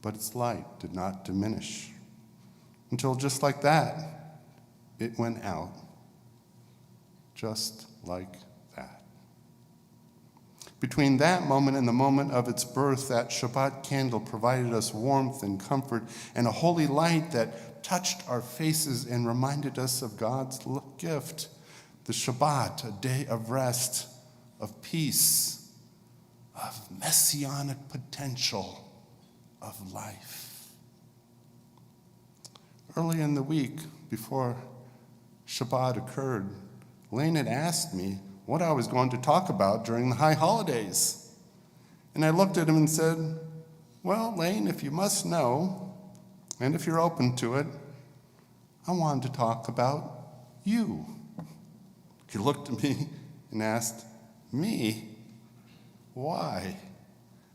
But its light did not diminish, until just like that, it went out. Just like that. Between that moment and the moment of its birth, that Shabbat candle provided us warmth and comfort and a holy light that touched our faces and reminded us of God's gift, the Shabbat, a day of rest, of peace, of messianic potential, of life. Early in the week, before Shabbat occurred, Lane had asked me what I was going to talk about during the high holidays. And I looked at him and said, well, Lane, if you must know, and if you're open to it, I wanted to talk about you. He looked at me and asked, me? Why?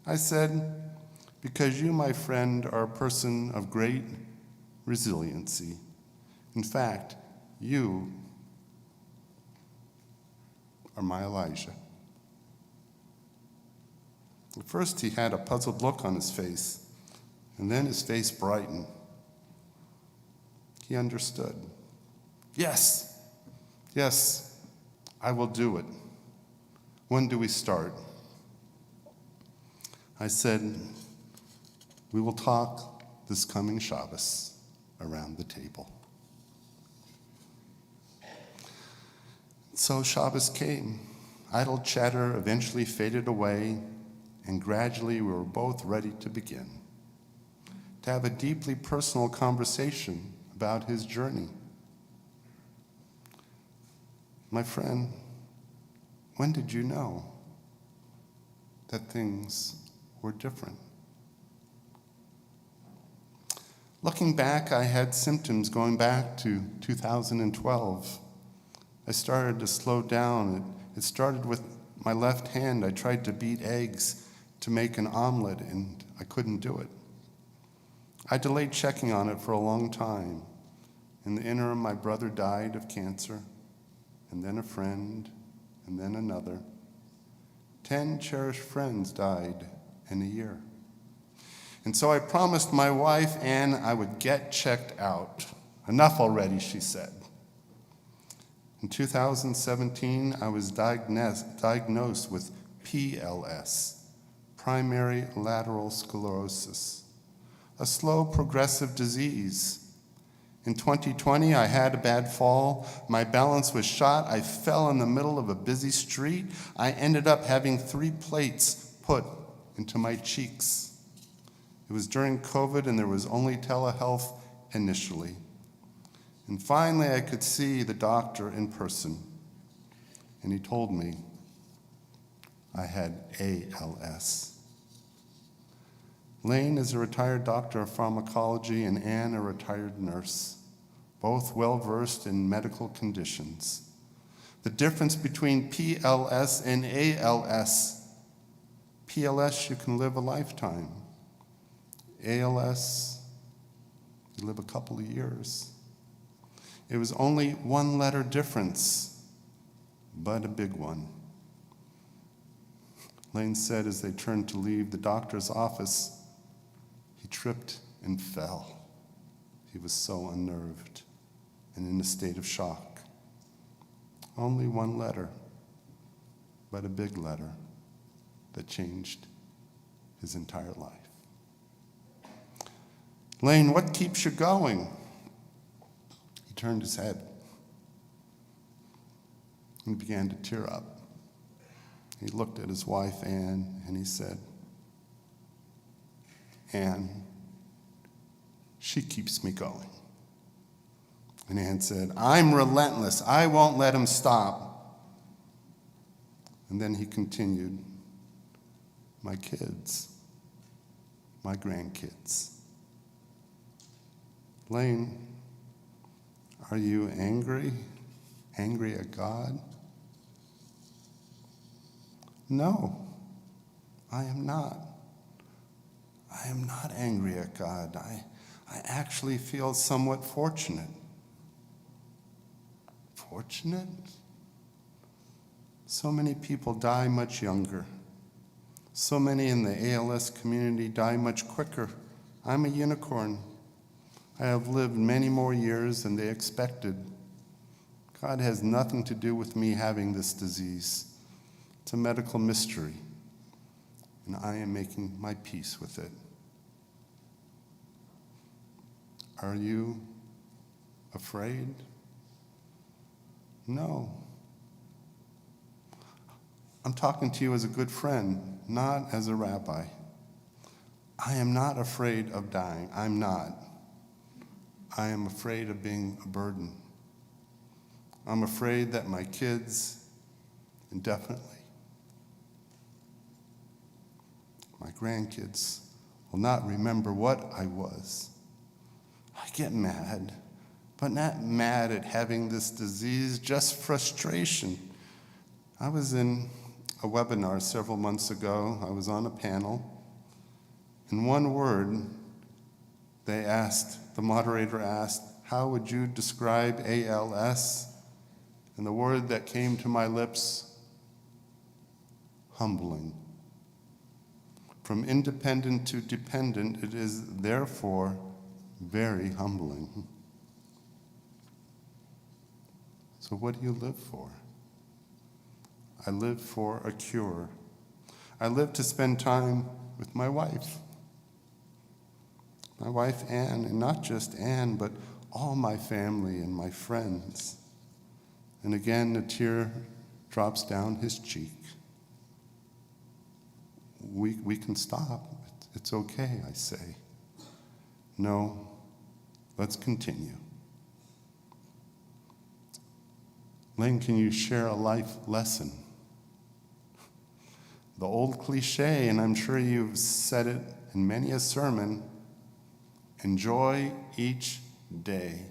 I said, because you, my friend, are a person of great resiliency. In fact, you are my Elijah. At first, he had a puzzled look on his face, and then his face brightened. He understood. Yes, I will do it. When do we start? I said, we will talk this coming Shabbos around the table. So Shabbos came. Idle chatter eventually faded away, and gradually we were both ready to begin, to have a deeply personal conversation about his journey. My friend, when did you know that things were different? Looking back, I had symptoms going back to 2012. I started to slow down. It started with my left hand. I tried to beat eggs to make an omelet, and I couldn't do it. I delayed checking on it for a long time. In the interim, my brother died of cancer, and then a friend, and then another. 10 cherished friends died in a year. And so I promised my wife, Ann, I would get checked out. Enough already, she said. In 2017, I was diagnosed with PLS, primary lateral sclerosis, a slow progressive disease. In 2020, I had a bad fall. My balance was shot. I fell in the middle of a busy street. I ended up having 3 plates put into my cheeks. It was during COVID, and there was only telehealth initially. And finally, I could see the doctor in person, and he told me I had ALS. Lane is a retired doctor of pharmacology, and Ann a retired nurse, both well-versed in medical conditions. The difference between PLS and ALS: PLS, you can live a lifetime. ALS, you live a couple of years. It was only 1-letter difference, but a big one. Lane said as they turned to leave the doctor's office, he tripped and fell. He was so unnerved and in a state of shock. Only one letter, but a big letter that changed his entire life. Lane, what keeps you going? He turned his head and began to tear up. He looked at his wife, Anne, and he said, Anne, she keeps me going. And Anne said, I'm relentless. I won't let him stop. And then he continued, my kids, my grandkids. Lane, are you angry? Angry at God? No, I am not. I am not angry at God. I actually feel somewhat fortunate. Fortunate? So many people die much younger. So many in the ALS community die much quicker. I'm a unicorn. I have lived many more years than they expected. God has nothing to do with me having this disease. It's a medical mystery, and I am making my peace with it. Are you afraid? No. I'm talking to you as a good friend, not as a rabbi. I am not afraid of dying. I'm not. I am afraid of being a burden. I'm afraid that my kids, indefinitely, my grandkids, will not remember what I was. I get mad, but not mad at having this disease, just frustration. I was in a webinar several months ago. I was on a panel. In one word, the moderator asked, how would you describe ALS? And the word that came to my lips, humbling. From independent to dependent, it is therefore very humbling. So what do you live for? I live for a cure. I live to spend time with my wife. My wife, Anne, and not just Anne, but all my family and my friends. And again, a tear drops down his cheek. We can stop. It's okay, I say. No, let's continue. Lynn, can you share a life lesson? The old cliche, and I'm sure you've said it in many a sermon, enjoy each day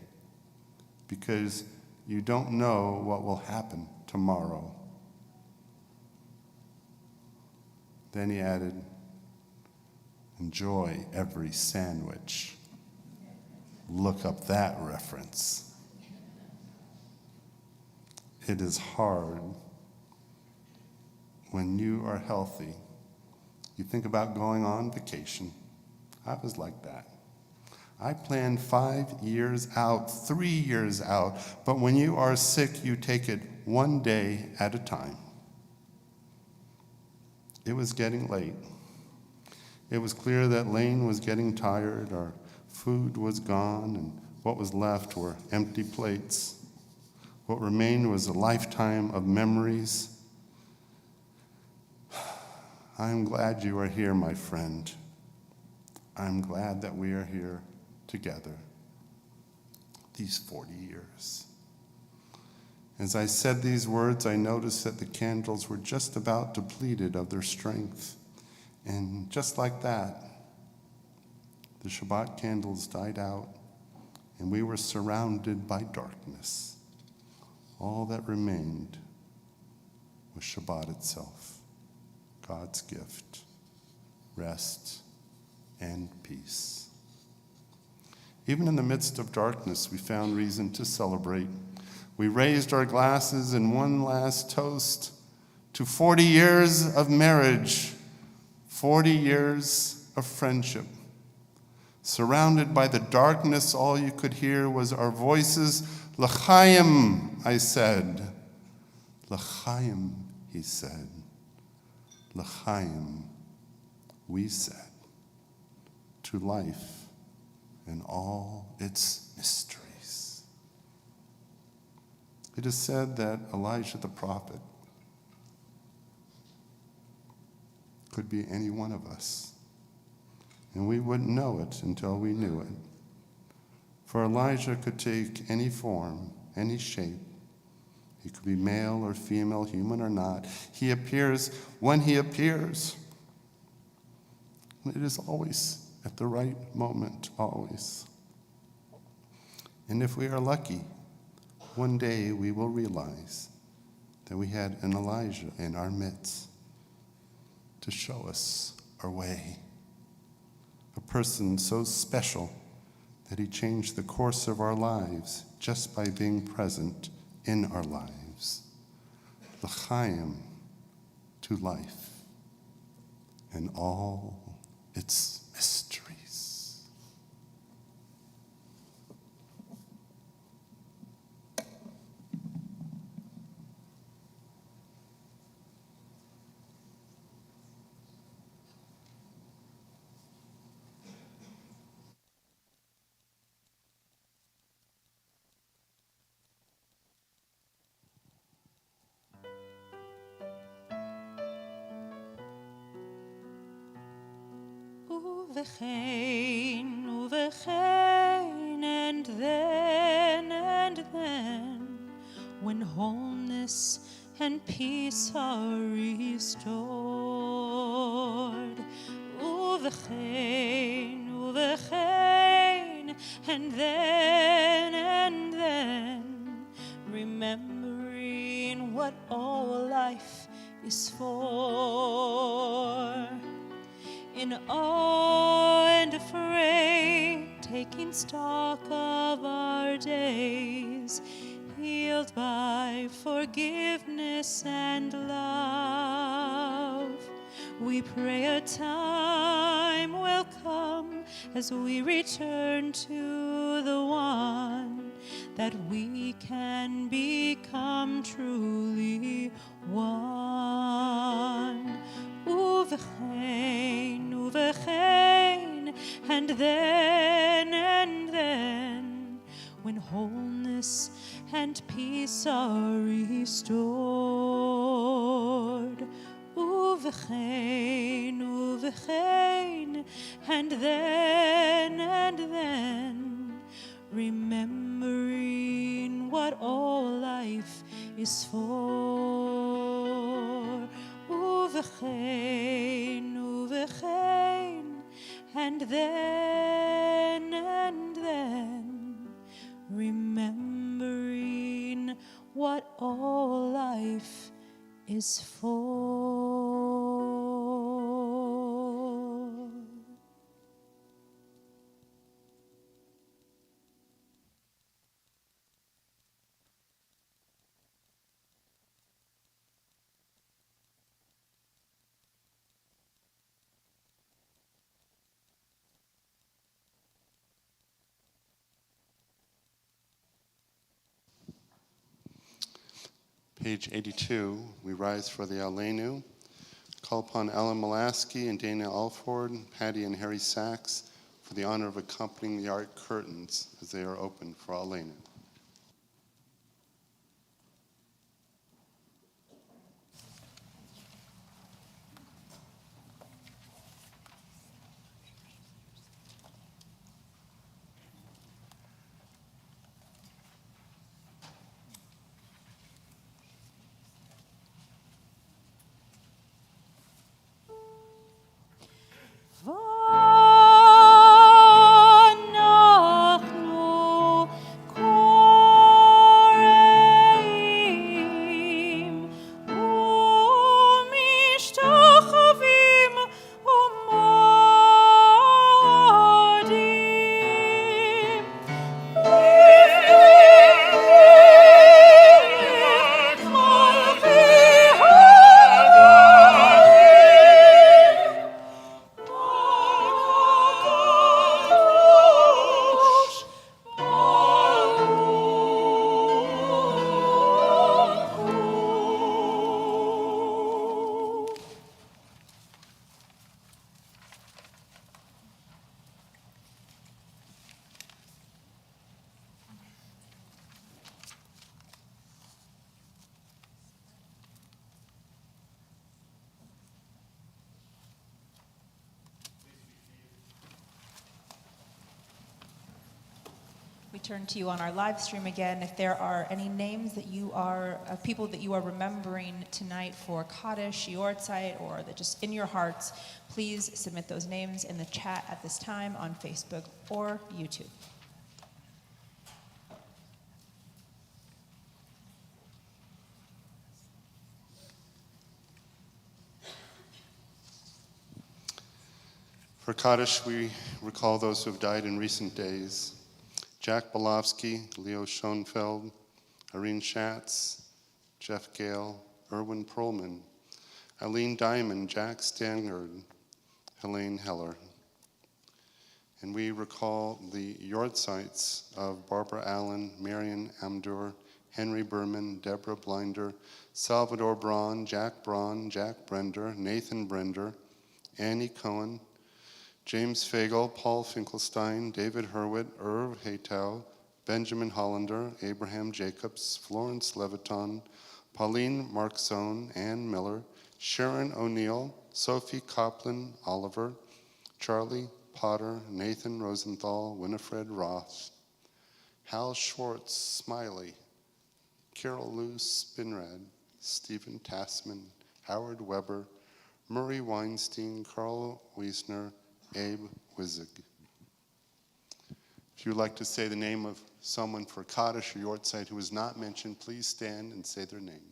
because you don't know what will happen tomorrow. Then he added, enjoy every sandwich. Look up that reference. It is hard when you are healthy. You think about going on vacation. I was like that. I planned 5 years out, 3 years out, but when you are sick, you take it one day at a time. It was getting late. It was clear that Lane was getting tired, our food was gone, and what was left were empty plates. What remained was a lifetime of memories. I'm glad you are here, my friend. I'm glad that we are here together these 40 years. As I said these words, I noticed that the candles were just about depleted of their strength. And just like that, the Shabbat candles died out, and we were surrounded by darkness. All that remained was Shabbat itself, God's gift, rest, and peace. Even in the midst of darkness, we found reason to celebrate. We raised our glasses in one last toast to 40 years of marriage, 40 years of friendship. Surrounded by the darkness, all you could hear was our voices. L'chaim, I said. L'chaim, he said. L'chaim, we said. To life and all its mysteries. It is said that Elijah the prophet could be any one of us, and we wouldn't know it until we knew it. For Elijah could take any form, any shape. He could be male or female, human or not. He appears when he appears. It is always at the right moment, always. And if we are lucky, one day we will realize that we had an Elijah in our midst to show us our way. A person so special that he changed the course of our lives just by being present in our lives. L'chaim, to life, and all its mysteries. Uvechein, and then, when wholeness and peace are restored. Uvechein, and then, remembering what all life is for. In awe and afraid, taking stock of our days, healed by forgiveness and love. We pray a time will come as we return to the one, that we can become truly one. Uvechein, and then, when wholeness and peace are restored. Uvechein, and then, remembering what all life is for. Uvechein, and then, remembering what all life is for. Page 82, we rise for the Aleinu. Call upon Ellen Molaski and Dana Alford, Patty and Harry Sachs for the honor of accompanying the art curtains as they are opened for Aleinu. ואנחנו כל We turn to you on our live stream again. If there are any names that you are, of people that you are remembering tonight for Kaddish, Yortzeit, or that just in your hearts, please submit those names in the chat at this time on Facebook or YouTube. For Kaddish, we recall those who have died in recent days. Jack Belofsky, Leo Schoenfeld, Irene Schatz, Jeff Gale, Erwin Perlman, Eileen Diamond, Jack Stangard, Helene Heller. And we recall the Yortzeits of Barbara Allen, Marion Amdur, Henry Berman, Deborah Blinder, Salvador Braun, Jack Brender, Nathan Brender, Annie Cohen, James Fagel, Paul Finkelstein, David Hurwitz, Irv Haytau, Benjamin Hollander, Abraham Jacobs, Florence Leviton, Pauline Markzone, Ann Miller, Sharon O'Neill, Sophie Copland Oliver, Charlie Potter, Nathan Rosenthal, Winifred Roth, Hal Schwartz Smiley, Carol Lou Spinrad, Stephen Tassman, Howard Weber, Murray Weinstein, Carl Wiesner, Abe Wizig. If you would like to say the name of someone for Kaddish or Yortzeit who is not mentioned, please stand and say their name.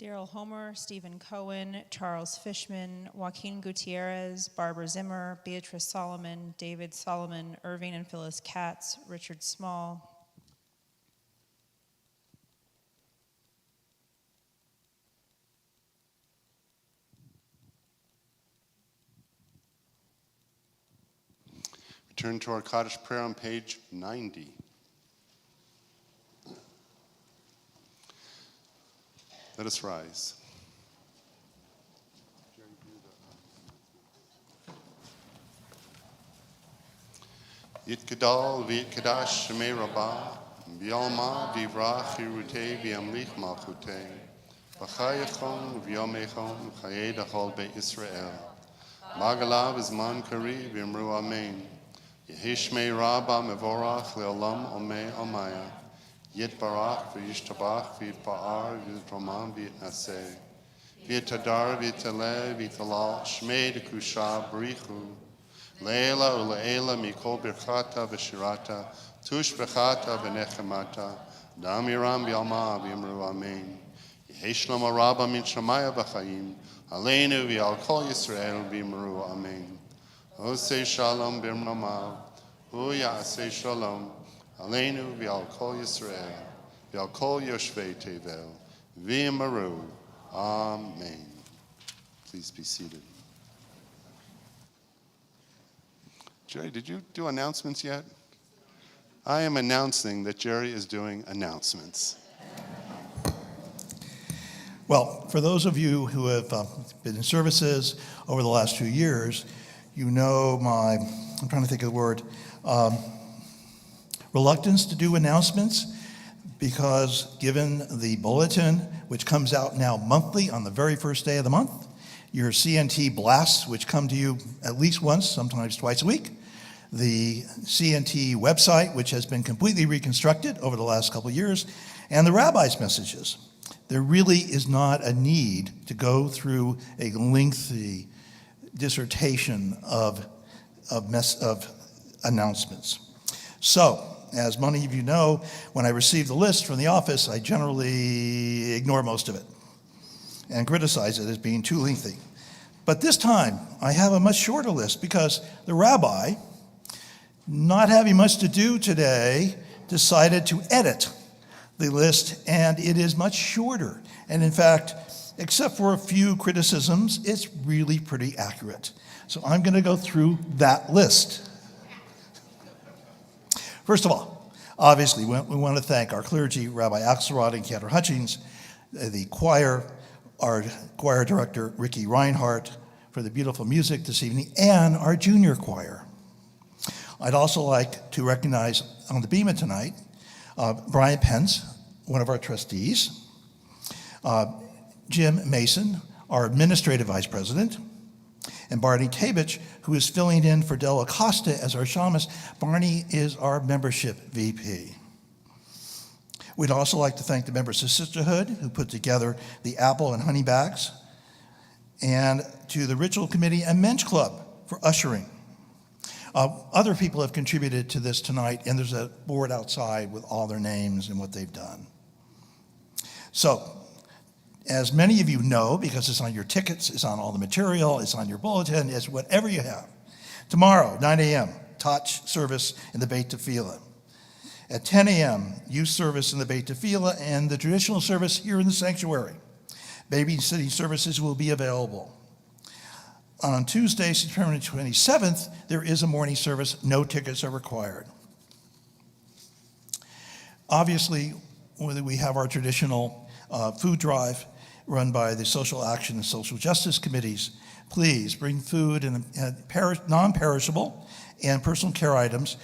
Daryl Homer, Stephen Cohen, Charles Fishman, Joaquin Gutierrez, Barbara Zimmer, Beatrice Solomon, David Solomon, Irving and Phyllis Katz, Richard Small. We turn to our Kaddish prayer on page 90. Let us rise. Yitkadal v'yitkadash shemei rabbah, v'yalma v'yivrach hirutei v'yamlich malchutei, v'chayachon v'yomechon v'chayei dachol beit Yisrael. Magalav izman kari v'yamru amen. Yehi shmei rabbah mevorach le'olam omei omaya. Yitbarach v'yishtabach v'yitba'ar v'yitroman v'yitnaseh. V'yitadar v'yitaleh v'yitalal shmei dekusha b'richu. Leila u'leila mikol birchata v'shirata. Tush b'chata v'nechemata. Dam yiram v'yalma v'yimru amen. Yehi shlom rabba min shamaya v'chayim. Aleinu v'yal kol Yisrael v'yimru amen. Osei shalom b'mramav. Hu ya'asei shalom. Aleinu v'al kol Yisrael, v'al kol yoshvei tevel, v'yimaru. Amen. Please be seated. Jerry, did you do announcements yet? I am announcing that Jerry is doing announcements. Well, for those of you who have been in services over the last few years, you know I'm trying to think of the word, reluctance to do announcements, because given the bulletin, which comes out now monthly on the very first day of the month, your CNT blasts, which come to you at least once, sometimes twice a week, the CNT website, which has been completely reconstructed over the last couple of years, and the rabbi's messages. There really is not a need to go through a lengthy dissertation of announcements. So, as many of you know, when I receive the list from the office, I generally ignore most of it and criticize it as being too lengthy. But this time, I have a much shorter list because the rabbi not having much to do today, decided to edit the list, and it is much shorter. And in fact, except for a few criticisms, it's really pretty accurate. So I'm going to go through that list. First of all, obviously, we want to thank our clergy, Rabbi Axelrod and Cantor Hutchings, the choir, our choir director, Ricky Reinhardt, for the beautiful music this evening, and our junior choir. I'd also like to recognize on the Bema tonight, Brian Pence, one of our trustees, Jim Mason, our administrative vice president, and Barney Tabich, who is filling in for Del Acosta as our shamus. Barney is our membership VP. We'd also like to thank the members of Sisterhood who put together the apple and honey bags, and to the Ritual Committee and Mensch Club for ushering. Other people have contributed to this tonight, and there's a board outside with all their names and what they've done. So, as many of you know, because it's on your tickets, it's on all the material, it's on your bulletin, it's whatever you have. Tomorrow, 9 a.m., touch service in the Beit Tefillah. At 10 a.m., youth service in the Beit Tefillah and the traditional service here in the sanctuary. Babysitting services will be available. On Tuesday, September 27th, there is a morning service. No tickets are required. Obviously, we have our traditional food drive run by the Social Action and Social Justice Committees. Please bring food and non-perishable and personal care items.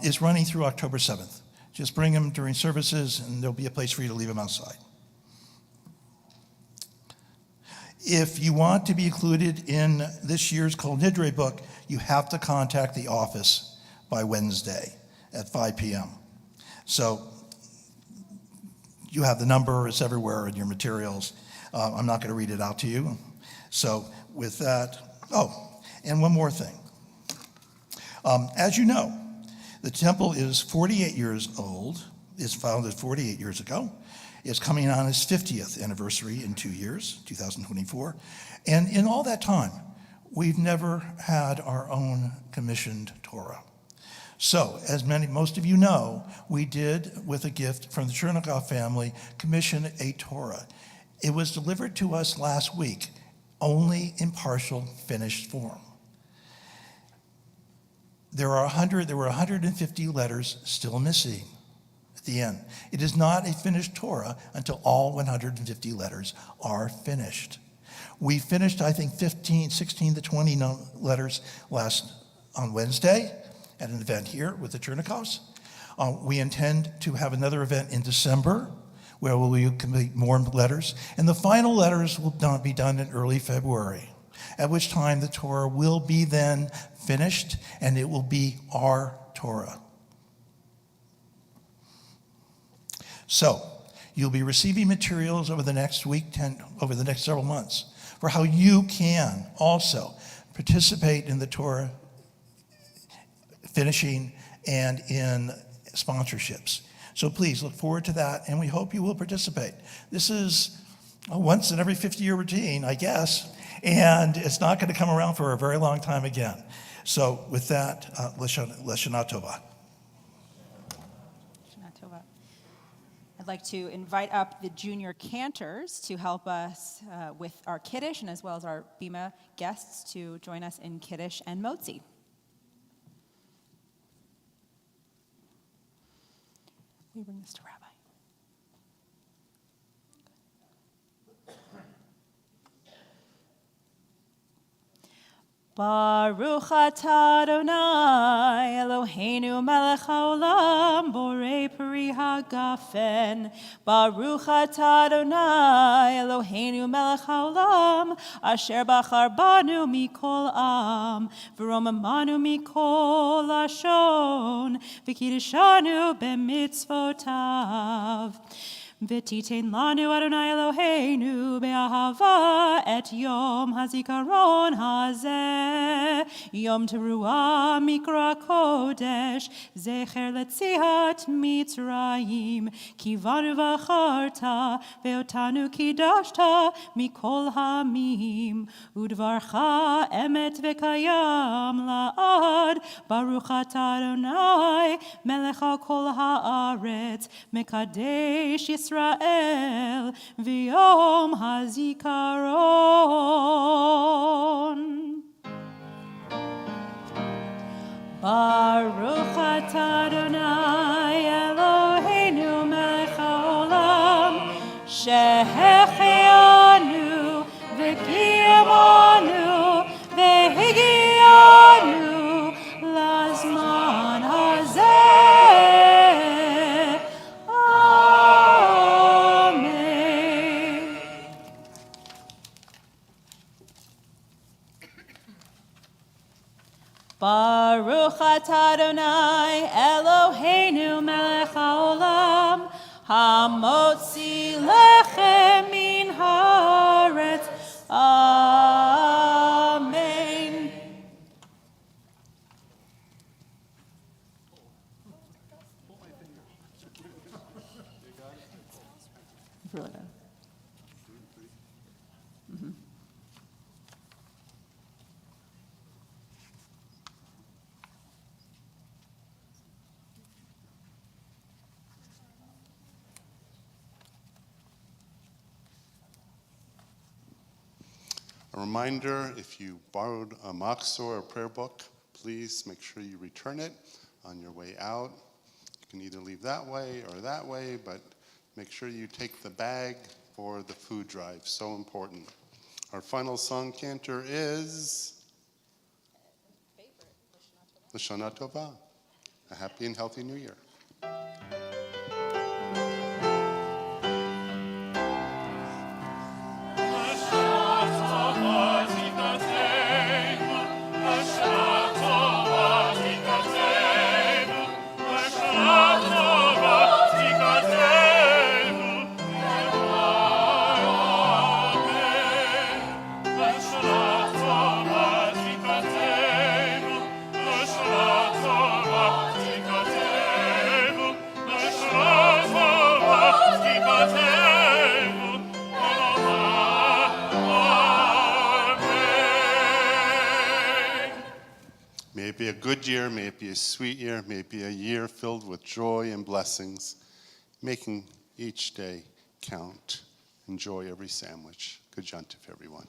Is running through October 7th. Just bring them during services, and there'll be a place for you to leave them outside. If you want to be included in this year's Kol Nidre book, you have to contact the office by Wednesday at 5 p.m. So you have the number, it's everywhere in your materials. I'm not going to read it out to you. So with that, and one more thing. As you know, the temple is 48 years old. It's founded 48 years ago. It's coming on its 50th anniversary in 2 years, 2024. And in all that time, we've never had our own commissioned Torah. So, as most of you know, we did, with a gift from the Chernikov family, commission a Torah. It was delivered to us last week, only in partial finished form. There were 150 letters still missing at the end. It is not a finished Torah until all 150 letters are finished. We finished, I think, 16 to 20 letters on Wednesday at an event here with the Chernikovs. We intend to have another event in December where we will complete more letters. And the final letters will not be done in early February, at which time the Torah will be then finished and it will be our Torah. So, you'll be receiving materials over the next over the next several months for how you can also participate in the Torah finishing and in sponsorships. So please look forward to that, and we hope you will participate. This is a once in every 50-year routine, I guess, and it's not going to come around for a very long time again. So with that, Lashana Tova. I'd like to invite up the junior cantors to help us with our Kiddush, and as well as our Bima guests to join us in Kiddush and Motzi. We bring this to Rabbi. Baruch atah Adonai Eloheinu melech haolam borei peri hagafen. Baruch atah Adonai Eloheinu melech haolam asher bachar banu mikol am v'romamanu mikol lashon v'kiddishanu b'mitzvotav. V'titein lanu Adonai Eloheinu be'ahava et yom hazikaron hazeh, yom teruah mikra kodesh, zecher letziat mitzrayim, kivanu v'acharta, ve'otanu kidashta mikol hamim, udvarcha emet v'kayam la'ad, baruch atah Adonai, melech kol haaretz, mekadesh Yisrael, v'yom hazikaron. Baruch atah Adonai Eloheinu melech haolam, shehechianu v'kiyamanu v'higianu lazman hazeh. Amen. Baruch atah Adonai Eloheinu melech haolam, hamotzi lechem min haaretz. Amen. A reminder, if you borrowed a machzor or prayer book, please make sure you return it on your way out. You can either leave that way or that way, but make sure you take the bag for the food drive. So important. Our final song cantor is L'Shana Tova. A happy and healthy new year. May it be a good year, may it be a sweet year, may it be a year filled with joy and blessings, making each day count. Enjoy every sandwich. Good Jontif, everyone.